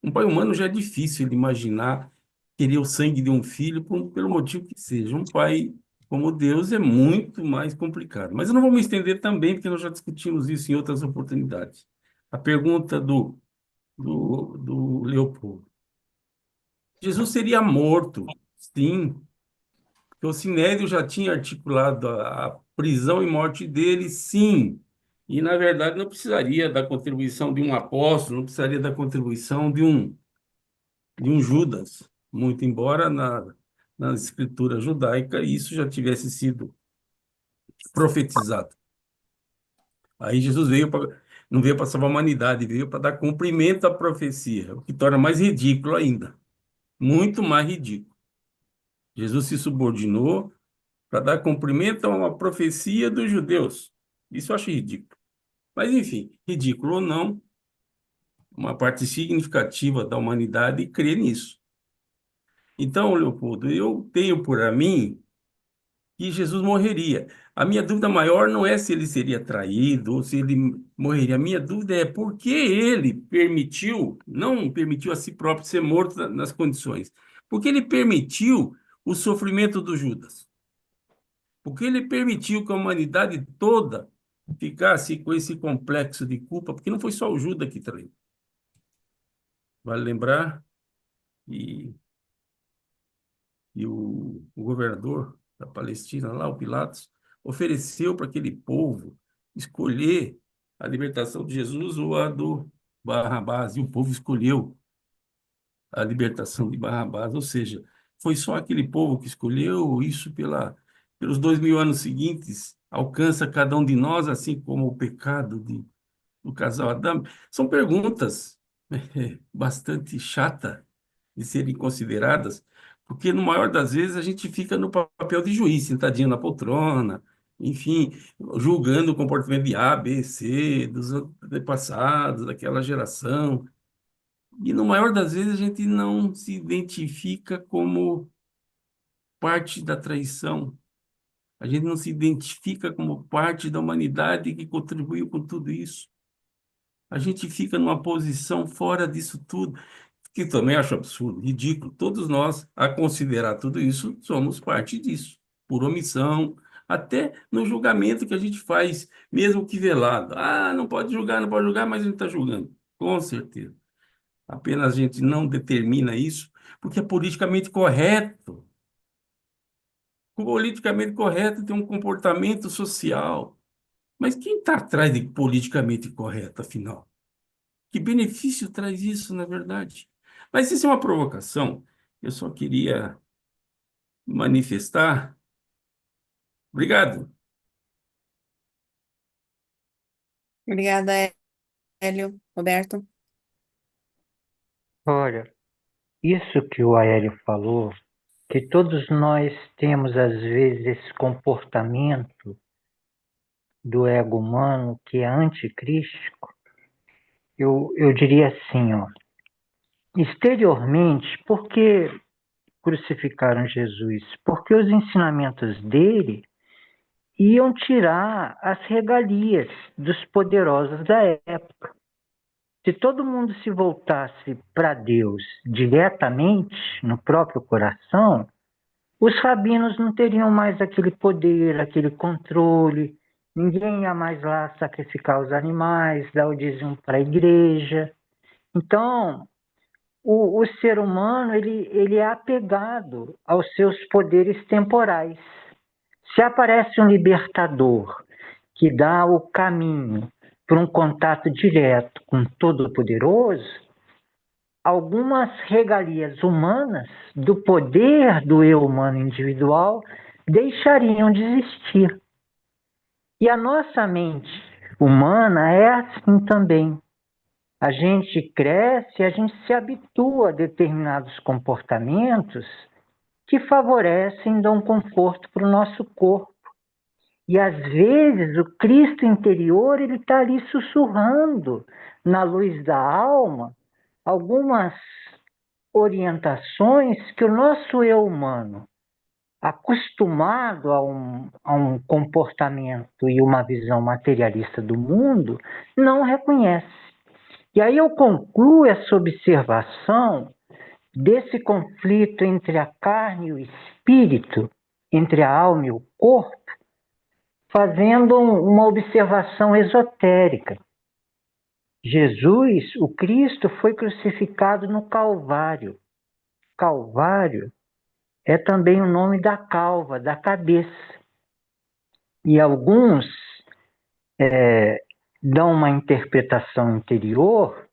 humano já é difícil de imaginar querer o sangue de um filho pelo motivo que seja. Um pai como Deus é muito mais complicado. Mas eu não vou me estender também, porque nós já discutimos isso em outras oportunidades. A pergunta do Leopoldo. Jesus seria morto, sim, porque o Sinédrio já tinha articulado a prisão e morte dele, sim. E, na verdade, não precisaria da contribuição de um apóstolo, não precisaria da contribuição de um Judas, muito embora na escritura judaica isso já tivesse sido profetizado. Aí Jesus não veio para salvar a humanidade, veio para dar cumprimento à profecia, o que torna mais ridículo ainda, muito mais ridículo. Jesus se subordinou para dar cumprimento a uma profecia dos judeus. Isso eu acho ridículo. Mas, enfim, ridículo ou não, uma parte significativa da humanidade crê nisso. Então, Leopoldo, eu tenho por a mim que Jesus morreria. A minha dúvida maior não é se ele seria traído ou se ele morreria. A minha dúvida é por que ele não permitiu a si próprio ser morto nas condições. Porque ele permitiu o sofrimento do Judas. Porque ele permitiu que a humanidade toda ficasse com esse complexo de culpa, porque não foi só o Judas que traiu. Vale lembrar, e o governador da Palestina, lá, o Pilatos, ofereceu para aquele povo escolher a libertação de Jesus ou a do Barrabás, e o povo escolheu a libertação de Barrabás, ou seja, foi só aquele povo que escolheu isso pelos 2000 anos seguintes, alcança cada um de nós, assim como o pecado do casal Adão. São perguntas bastante chatas de serem consideradas, porque, no maior das vezes, a gente fica no papel de juiz, sentadinho na poltrona, enfim, julgando o comportamento de A, B, C, dos antepassados, daquela geração. E, no maior das vezes, a gente não se identifica como parte da traição. A gente não se identifica como parte da humanidade que contribuiu com tudo isso. A gente fica numa posição fora disso tudo, que também acho absurdo, ridículo. Todos nós, a considerar tudo isso, somos parte disso, por omissão, até no julgamento que a gente faz, mesmo que velado. Ah, não pode julgar, não pode julgar, mas a gente está julgando. Com certeza. Apenas a gente não determina isso, porque é politicamente correto. O politicamente correto tem um comportamento social. Mas quem está atrás de politicamente correto, afinal? Que benefício traz isso, na verdade? Mas isso é uma provocação. Eu só queria manifestar. Obrigado. Obrigada, Hélio. Roberto? Olha, isso que o Aéreo falou, que todos nós temos, às vezes, esse comportamento do ego humano que é anticrístico, eu diria assim, ó, exteriormente, por que crucificaram Jesus? Porque os ensinamentos dele iam tirar as regalias dos poderosos da época. Se todo mundo se voltasse para Deus diretamente, no próprio coração, os rabinos não teriam mais aquele poder, aquele controle, ninguém ia mais lá sacrificar os animais, dar o dízimo para a igreja. Então, o ser humano ele é apegado aos seus poderes temporais. Se aparece um libertador que dá o caminho para um contato direto com o Todo-Poderoso, algumas regalias humanas do poder do eu humano individual deixariam de existir. E a nossa mente humana é assim também. A gente cresce, a gente se habitua a determinados comportamentos que favorecem, dão conforto para o nosso corpo. E às vezes o Cristo interior ele está ali sussurrando na luz da alma algumas orientações que o nosso eu humano, acostumado a um comportamento e uma visão materialista do mundo, não reconhece. E aí eu concluo essa observação desse conflito entre a carne e o espírito, entre a alma e o corpo, fazendo uma observação esotérica. Jesus, o Cristo, foi crucificado no Calvário. Calvário é também o nome da calva, da cabeça. E alguns dão uma interpretação interior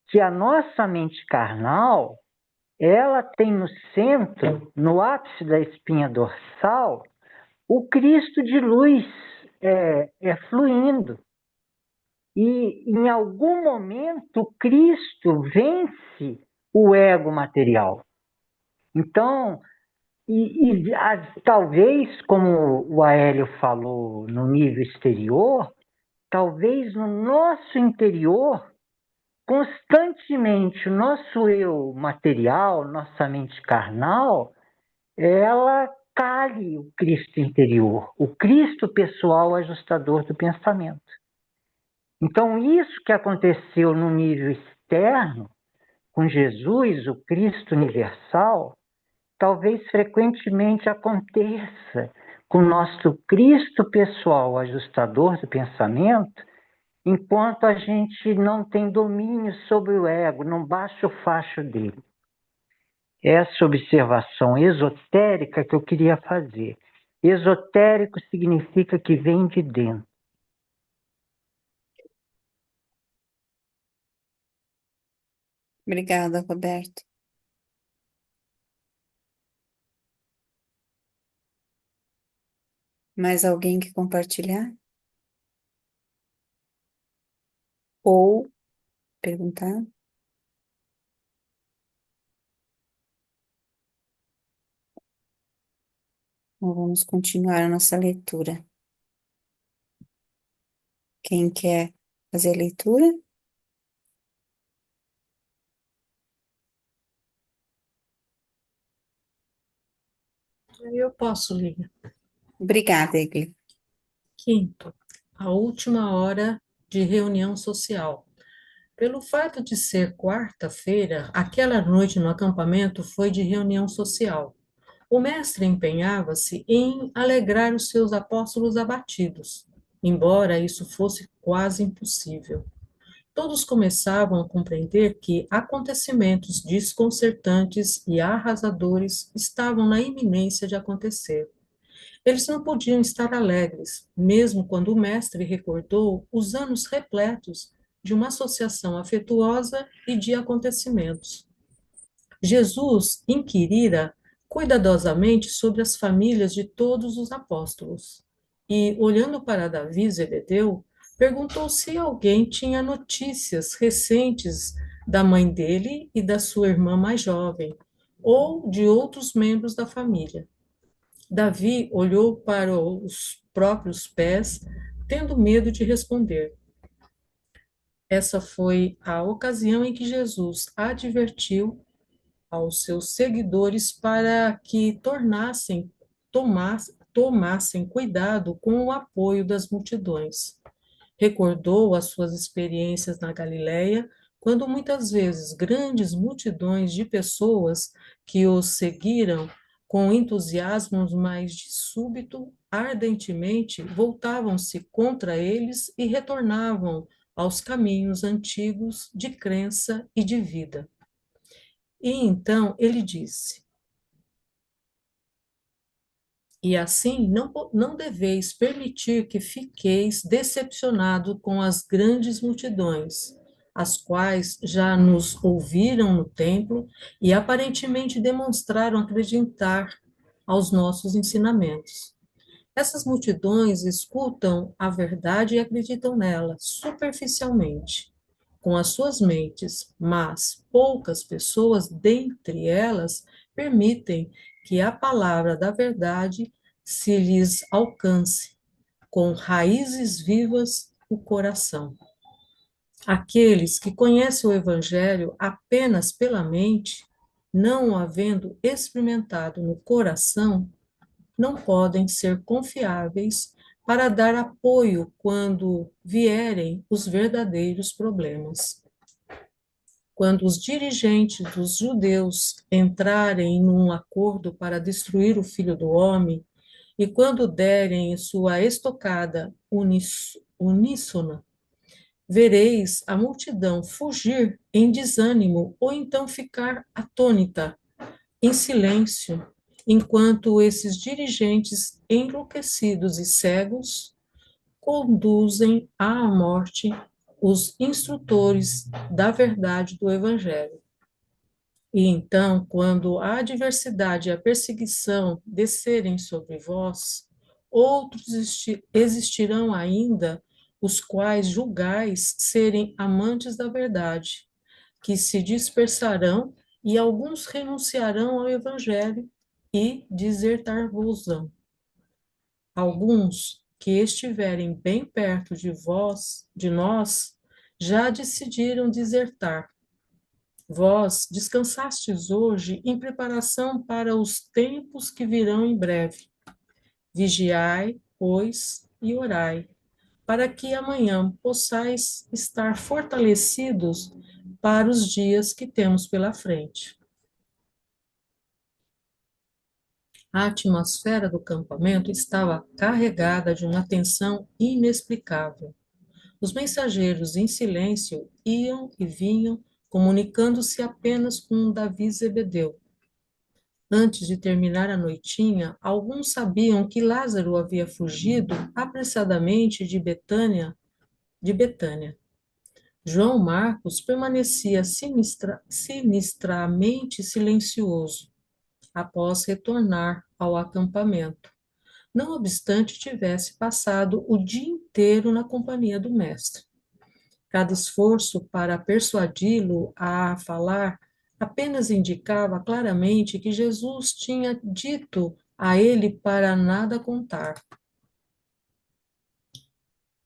que a nossa mente carnal, ela tem no centro, no ápice da espinha dorsal, o Cristo de luz fluindo. E em algum momento o Cristo vence o ego material. Então, talvez, como o Aélio falou, no nível exterior, talvez no nosso interior, constantemente, o nosso eu material, nossa mente carnal, ela cale o Cristo interior, o Cristo pessoal ajustador do pensamento. Então, isso que aconteceu no nível externo, com Jesus, o Cristo universal, talvez frequentemente aconteça com o nosso Cristo pessoal ajustador do pensamento, enquanto a gente não tem domínio sobre o ego, não baixa o facho dele. Essa observação esotérica que eu queria fazer. Esotérico significa que vem de dentro. Obrigada, Roberto. Mais alguém que compartilhar? Ou perguntar? Ou vamos continuar a nossa leitura? Quem quer fazer a leitura? Eu posso, Lívia. Obrigada, Egli. Quinto, a última hora de reunião social. Pelo fato de ser quarta-feira, aquela noite no acampamento foi de reunião social. O mestre empenhava-se em alegrar os seus apóstolos abatidos, embora isso fosse quase impossível. Todos começavam a compreender que acontecimentos desconcertantes e arrasadores estavam na iminência de acontecer. Eles não podiam estar alegres, mesmo quando o mestre recordou os anos repletos de uma associação afetuosa e de acontecimentos. Jesus inquirira cuidadosamente sobre as famílias de todos os apóstolos e, olhando para Davi e Zebedeu, perguntou se alguém tinha notícias recentes da mãe dele e da sua irmã mais jovem, ou de outros membros da família. Davi olhou para os próprios pés, tendo medo de responder. Essa foi a ocasião em que Jesus advertiu aos seus seguidores para que tomassem cuidado com o apoio das multidões. Recordou as suas experiências na Galileia, quando muitas vezes grandes multidões de pessoas que os seguiram com entusiasmo, mas de súbito, ardentemente, voltavam-se contra eles e retornavam aos caminhos antigos de crença e de vida. E então ele disse: E assim não deveis permitir que fiqueis decepcionado com as grandes multidões, as quais já nos ouviram no templo e aparentemente demonstraram acreditar aos nossos ensinamentos. Essas multidões escutam a verdade e acreditam nela superficialmente, com as suas mentes, mas poucas pessoas dentre elas permitem que a palavra da verdade se lhes alcance, com raízes vivas o coração. Aqueles que conhecem o Evangelho apenas pela mente, não o havendo experimentado no coração, não podem ser confiáveis para dar apoio quando vierem os verdadeiros problemas. Quando os dirigentes dos judeus entrarem num acordo para destruir o Filho do Homem, e quando derem sua estocada uníssona, vereis a multidão fugir em desânimo ou então ficar atônita, em silêncio, enquanto esses dirigentes enlouquecidos e cegos conduzem à morte os instrutores da verdade do Evangelho. E então, quando a adversidade e a perseguição descerem sobre vós, outros existirão ainda, os quais julgais serem amantes da verdade, que se dispersarão e alguns renunciarão ao Evangelho e desertar-vos-ão. Alguns que estiverem bem perto de vós, de nós, já decidiram desertar. Vós descansastes hoje em preparação para os tempos que virão em breve. Vigiai, pois, e orai, para que amanhã possais estar fortalecidos para os dias que temos pela frente. A atmosfera do campamento estava carregada de uma tensão inexplicável. Os mensageiros, em silêncio, iam e vinham, comunicando-se apenas com Davi e Zebedeu. Antes de terminar a noitinha, alguns sabiam que Lázaro havia fugido apressadamente de Betânia. João Marcos permanecia sinistramente silencioso após retornar ao acampamento, não obstante tivesse passado o dia inteiro na companhia do mestre. Cada esforço para persuadi-lo a falar apenas indicava claramente que Jesus tinha dito a ele para nada contar.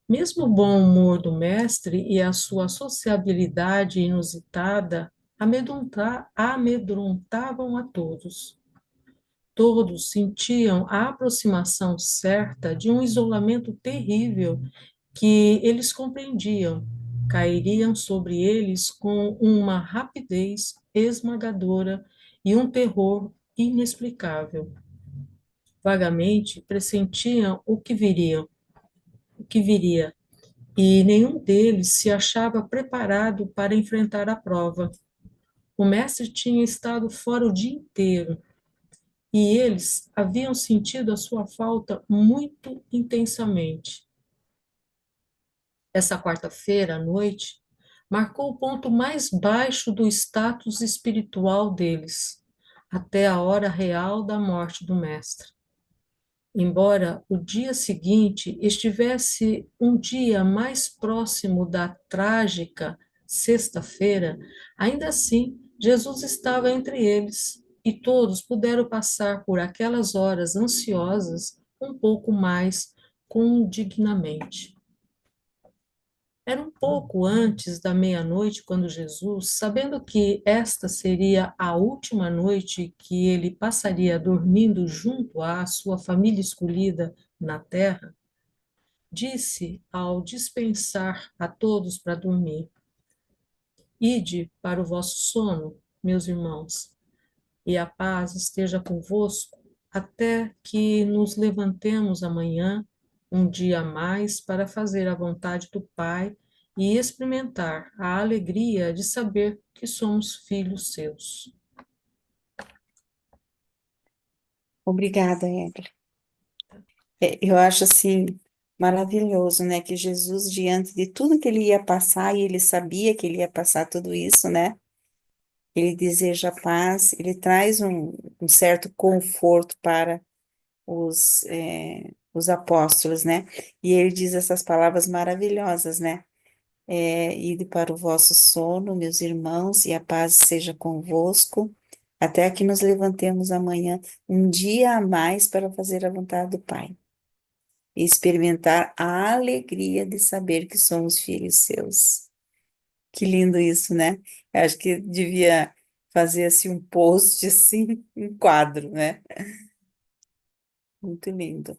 Mesmo o bom humor do mestre e a sua sociabilidade inusitada amedrontavam a todos. Todos sentiam a aproximação certa de um isolamento terrível que eles compreendiam, cairiam sobre eles com uma rapidez esmagadora e um terror inexplicável. Vagamente pressentiam o que viria, e nenhum deles se achava preparado para enfrentar a prova. O mestre tinha estado fora o dia inteiro, e eles haviam sentido a sua falta muito intensamente. Essa quarta-feira à noite marcou o ponto mais baixo do status espiritual deles, até a hora real da morte do Mestre. Embora o dia seguinte estivesse um dia mais próximo da trágica sexta-feira, ainda assim, Jesus estava entre eles e todos puderam passar por aquelas horas ansiosas um pouco mais condignamente. Era um pouco antes da meia-noite quando Jesus, sabendo que esta seria a última noite que ele passaria dormindo junto à sua família escolhida na terra, disse ao dispensar a todos para dormir: Ide para o vosso sono, meus irmãos, e a paz esteja convosco, até que nos levantemos amanhã, um dia a mais, para fazer a vontade do Pai e experimentar a alegria de saber que somos filhos seus. Obrigada, Evelyn. Eu acho assim maravilhoso, né, que Jesus, diante de tudo que ele ia passar, e ele sabia que ele ia passar tudo isso, né, ele deseja paz, ele traz um certo conforto para os apóstolos, né, e ele diz essas palavras maravilhosas, né, ide para o vosso sono, meus irmãos, e a paz seja convosco, até que nos levantemos amanhã, um dia a mais para fazer a vontade do Pai e experimentar a alegria de saber que somos filhos seus. Que lindo isso, né? Eu acho que devia fazer assim um post, assim, um quadro, né? Muito lindo.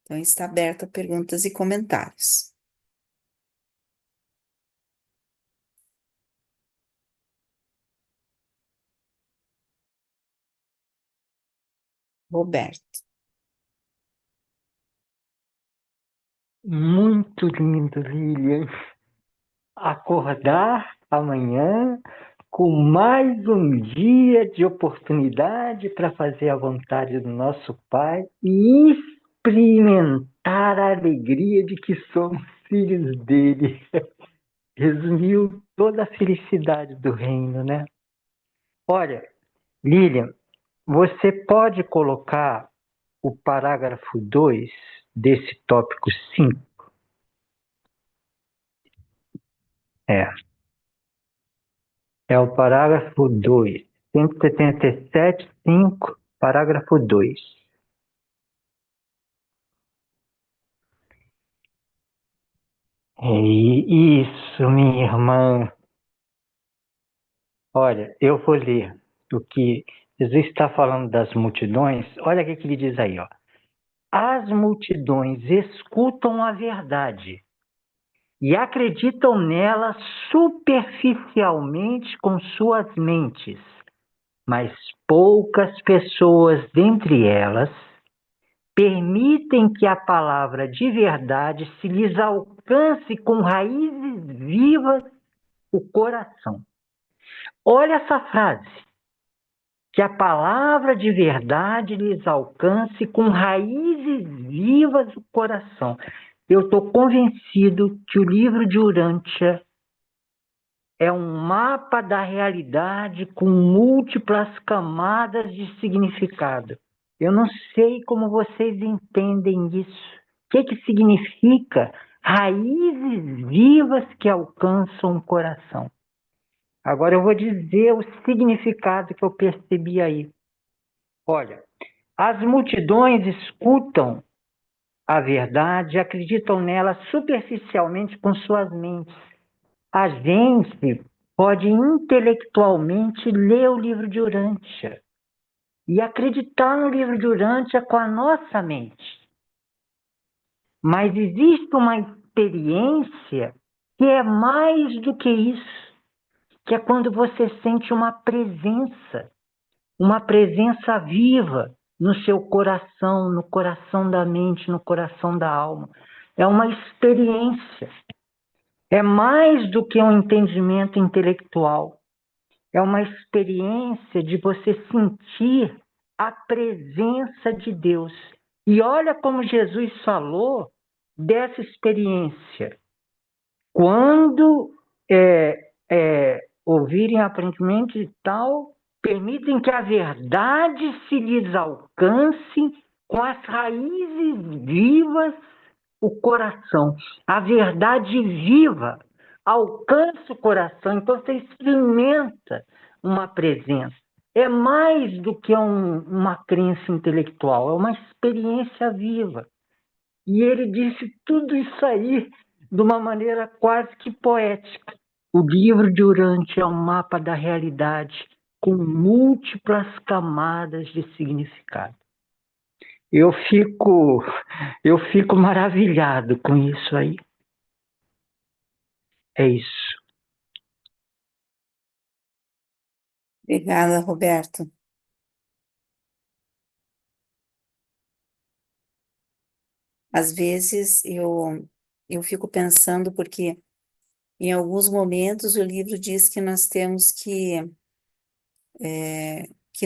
Então está aberto a perguntas e comentários. Roberto. Muito lindo, Lilian. Acordar amanhã com mais um dia de oportunidade para fazer a vontade do nosso Pai e experimentar a alegria de que somos filhos dele. Resumiu toda a felicidade do reino, né? Olha, Lilian, você pode colocar o parágrafo 2 desse tópico 5? É o parágrafo 2, 177, 5, parágrafo 2. Isso, minha irmã. Olha, eu vou ler o que Jesus está falando das multidões. Olha o que ele diz aí, ó. As multidões escutam a verdade e acreditam nela superficialmente com suas mentes, mas poucas pessoas dentre elas permitem que a palavra de verdade se lhes alcance com raízes vivas o coração. Olha essa frase, que a palavra de verdade lhes alcance com raízes vivas o coração. Eu estou convencido que o livro de Urântia é um mapa da realidade com múltiplas camadas de significado. Eu não sei como vocês entendem isso. O que significa raízes vivas que alcançam o coração? Agora eu vou dizer o significado que eu percebi aí. Olha, as multidões escutam a verdade e acreditam nela superficialmente com suas mentes. A gente pode intelectualmente ler o livro de Urântia e acreditar no livro de Urântia com a nossa mente. Mas existe uma experiência que é mais do que isso, que é quando você sente uma presença viva no seu coração, no coração da mente, no coração da alma. É uma experiência. É mais do que um entendimento intelectual. é uma experiência de você sentir a presença de Deus. E olha como Jesus falou dessa experiência. Quando ouvirem aparentemente e tal, permitem que a verdade se lhes alcance com as raízes vivas o coração. A verdade viva alcança o coração, então você experimenta uma presença. É mais do que uma crença intelectual, é uma experiência viva. E ele disse tudo isso aí de uma maneira quase que poética. O livro de Urantia é um mapa da realidade com múltiplas camadas de significado. Eu fico maravilhado com isso aí. É isso. Obrigada, Roberto. Às vezes eu fico pensando, porque em alguns momentos o livro diz que nós temos que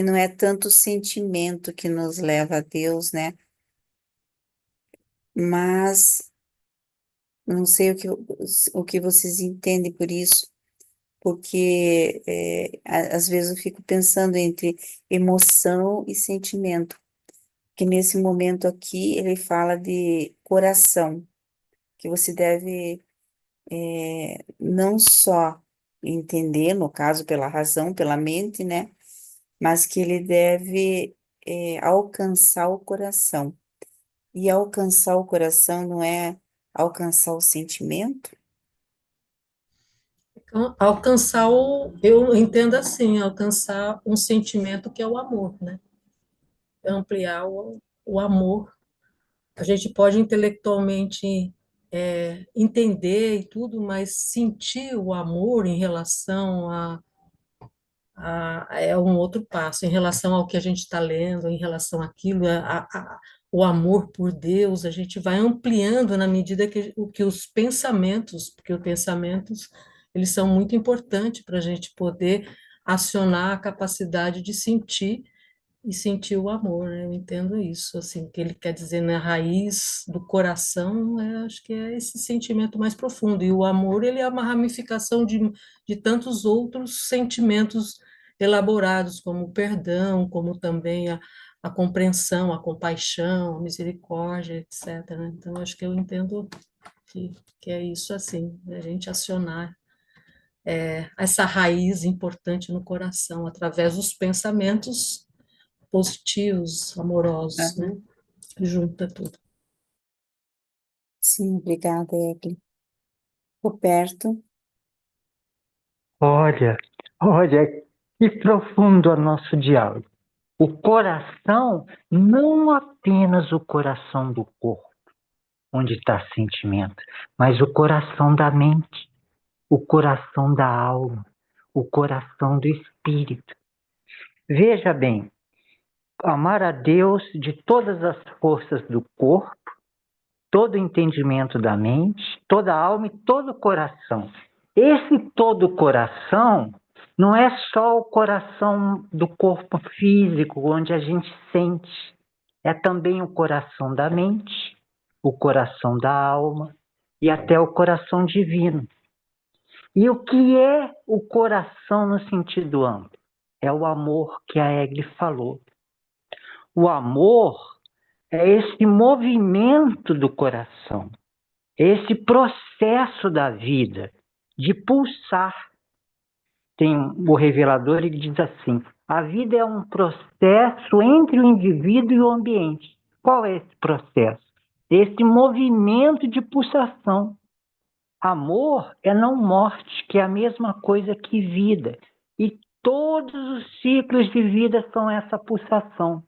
não é tanto o sentimento que nos leva a Deus, né? Mas não sei o que vocês entendem por isso, porque às vezes eu fico pensando entre emoção e sentimento, que nesse momento aqui ele fala de coração, que você deve não só entender, no caso, pela razão, pela mente, né? Mas que ele deve alcançar o coração. E alcançar o coração não é alcançar o sentimento? Então, eu entendo assim, alcançar um sentimento que é o amor, né? Ampliar o amor. A gente pode intelectualmente entender e tudo, mas sentir o amor em relação é um outro passo, em relação ao que a gente está lendo, em relação àquilo, o amor por Deus, a gente vai ampliando na medida que os pensamentos, porque os pensamentos, eles são muito importantes para a gente poder acionar a capacidade de sentir e sentir o amor, né? Eu entendo isso, assim, que ele quer dizer na raiz do coração, acho que é esse sentimento mais profundo, e o amor, ele é uma ramificação de tantos outros sentimentos elaborados, como o perdão, como também a compreensão, a compaixão, a misericórdia, etc., né? Então, acho que eu entendo que é isso, assim, a gente acionar essa raiz importante no coração, através dos pensamentos positivos, amorosos, né? Aham. Junta tudo. Sim, obrigada, Egli. Roberto, Olha, que profundo é o nosso diálogo. O coração, não apenas o coração do corpo, onde está sentimento, mas o coração da mente, o coração da alma, o coração do espírito. Veja bem, amar a Deus de todas as forças do corpo, todo o entendimento da mente, toda a alma e todo o coração. Esse todo o coração não é só o coração do corpo físico, onde a gente sente. É também o coração da mente, o coração da alma e até o coração divino. E o que é o coração no sentido amplo? É o amor que a Egli falou. O amor é esse movimento do coração, esse processo da vida de pulsar. Tem o revelador, ele diz assim: a vida é um processo entre o indivíduo e o ambiente. Qual é esse processo? Esse movimento de pulsação. Amor é não morte, que é a mesma coisa que vida. E todos os ciclos de vida são essa pulsação.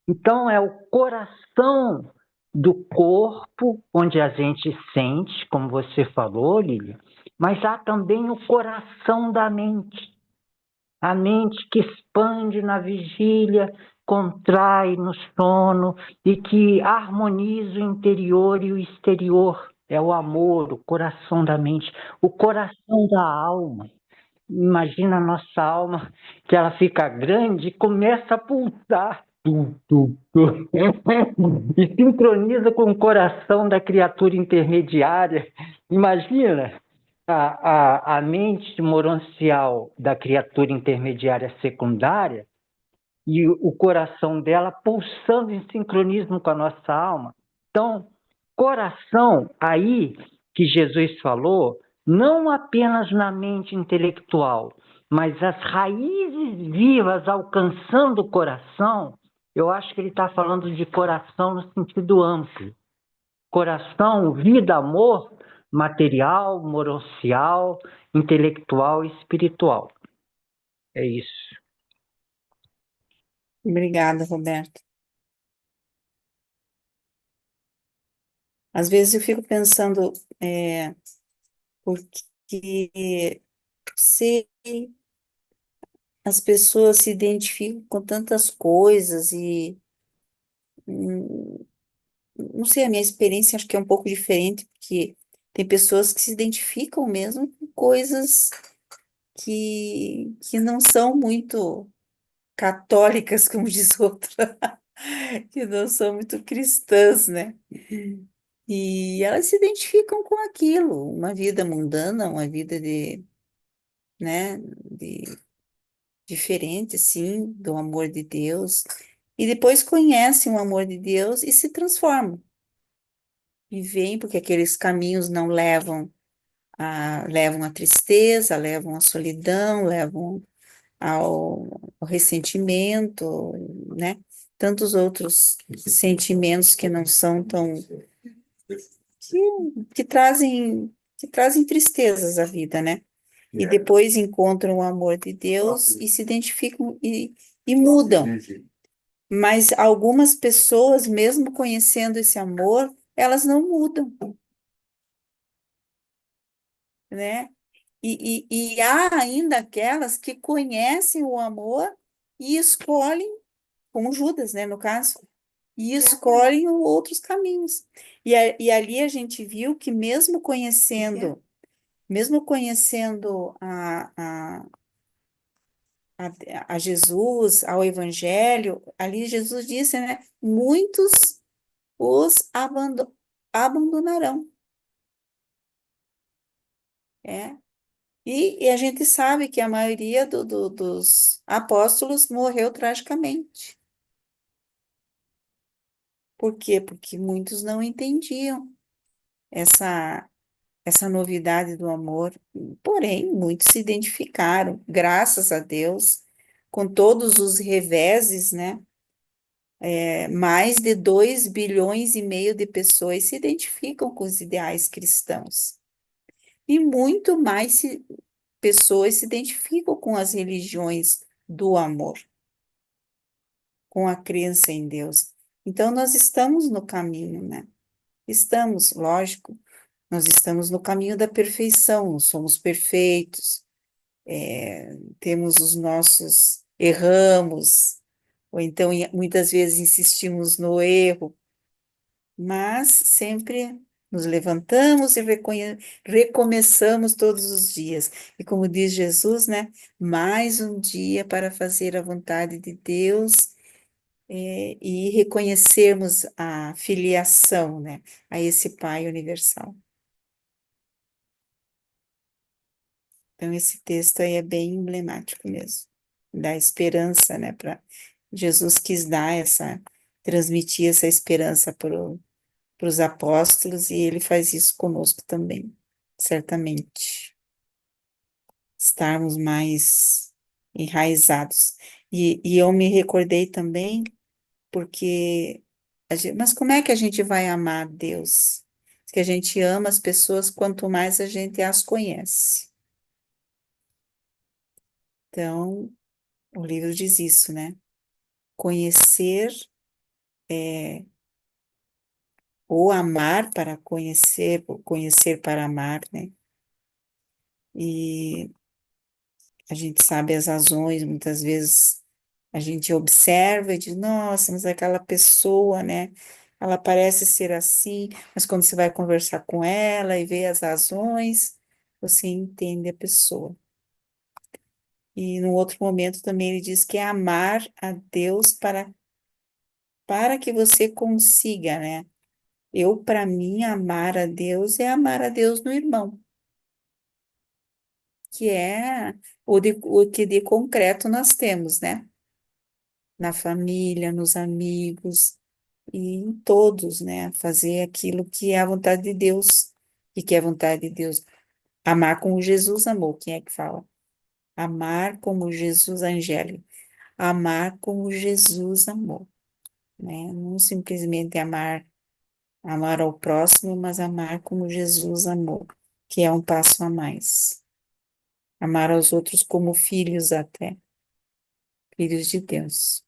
Então, é o coração do corpo, onde a gente sente, como você falou, Lívia, mas há também o coração da mente. A mente que expande na vigília, contrai no sono e que harmoniza o interior e o exterior. É o amor, o coração da mente, o coração da alma. imagina a nossa alma, que ela fica grande e começa a pulsar. Tum, tum, tum. E sincroniza com o coração da criatura intermediária. Imagina a mente moroncial da criatura intermediária secundária e o coração dela pulsando em sincronismo com a nossa alma. Então, coração, aí que Jesus falou, não apenas na mente intelectual, mas as raízes vivas alcançando o coração, eu acho que ele está falando de coração no sentido amplo. Coração, vida, amor, material, moroncial, intelectual e espiritual. É isso. Obrigada, Roberto. Às vezes eu fico pensando, porque sei, as pessoas se identificam com tantas coisas e não sei, a minha experiência acho que é um pouco diferente, porque tem pessoas que se identificam mesmo com coisas que não são muito católicas, como diz outra, que não são muito cristãs, né? E elas se identificam com aquilo, uma vida mundana, uma vida né, de diferente, sim, do amor de Deus, e depois conhecem o amor de Deus e se transformam. E vêm, porque aqueles caminhos não levam à tristeza, levam à solidão, levam ao ressentimento, né? Tantos outros sentimentos que não são tão que trazem tristezas à vida, né? E depois encontram o amor de Deus e se identificam e mudam. Mas algumas pessoas, mesmo conhecendo esse amor, elas não mudam, né? E há ainda aquelas que conhecem o amor e escolhem, como Judas, né, no caso, e escolhem outros caminhos. E ali a gente viu que mesmo conhecendo a Jesus, ao Evangelho, ali Jesus disse, né, muitos os abandonarão, é. E a gente sabe que a maioria dos apóstolos morreu tragicamente. Por quê? Porque muitos não entendiam essa, essa novidade do amor. Porém, muitos se identificaram, graças a Deus, com todos os reveses, né? Mais de 2,5 bilhões de pessoas se identificam com os ideais cristãos. E muito mais pessoas se identificam com as religiões do amor, com a crença em Deus. Então, nós estamos no caminho, né? Estamos, lógico, nós estamos no caminho da perfeição, não somos perfeitos, temos os nossos, erramos, ou então muitas vezes insistimos no erro, mas sempre nos levantamos e recomeçamos todos os dias. E como diz Jesus, né? Mais um dia para fazer a vontade de Deus, e reconhecermos a filiação, né? A esse Pai universal. Então, esse texto aí é bem emblemático mesmo, dá esperança, né? Jesus quis transmitir essa esperança para os apóstolos, e ele faz isso conosco também, certamente. Estarmos mais enraizados. E eu me recordei também, porque, mas como é que a gente vai amar Deus? Que a gente ama as pessoas quanto mais a gente as conhece. Então, o livro diz isso, né? Conhecer ou amar para conhecer, ou conhecer para amar, né? E a gente sabe as razões, muitas vezes a gente observa e diz, nossa, mas aquela pessoa, né? Ela parece ser assim, mas quando você vai conversar com ela e vê as razões, você entende a pessoa. E no outro momento também ele diz que é amar a Deus para que você consiga, né? Para mim, amar a Deus é amar a Deus no irmão, que é o que de concreto nós temos, né? Na família, nos amigos e em todos, né? Fazer aquilo que é a vontade de Deus. E que é a vontade de Deus. Amar como Jesus amou. Quem é que fala? Amar como Jesus, Angélica. Amar como Jesus amou, né? Não simplesmente amar ao próximo, mas amar como Jesus amou, que é um passo a mais. Amar aos outros como filhos até, filhos de Deus.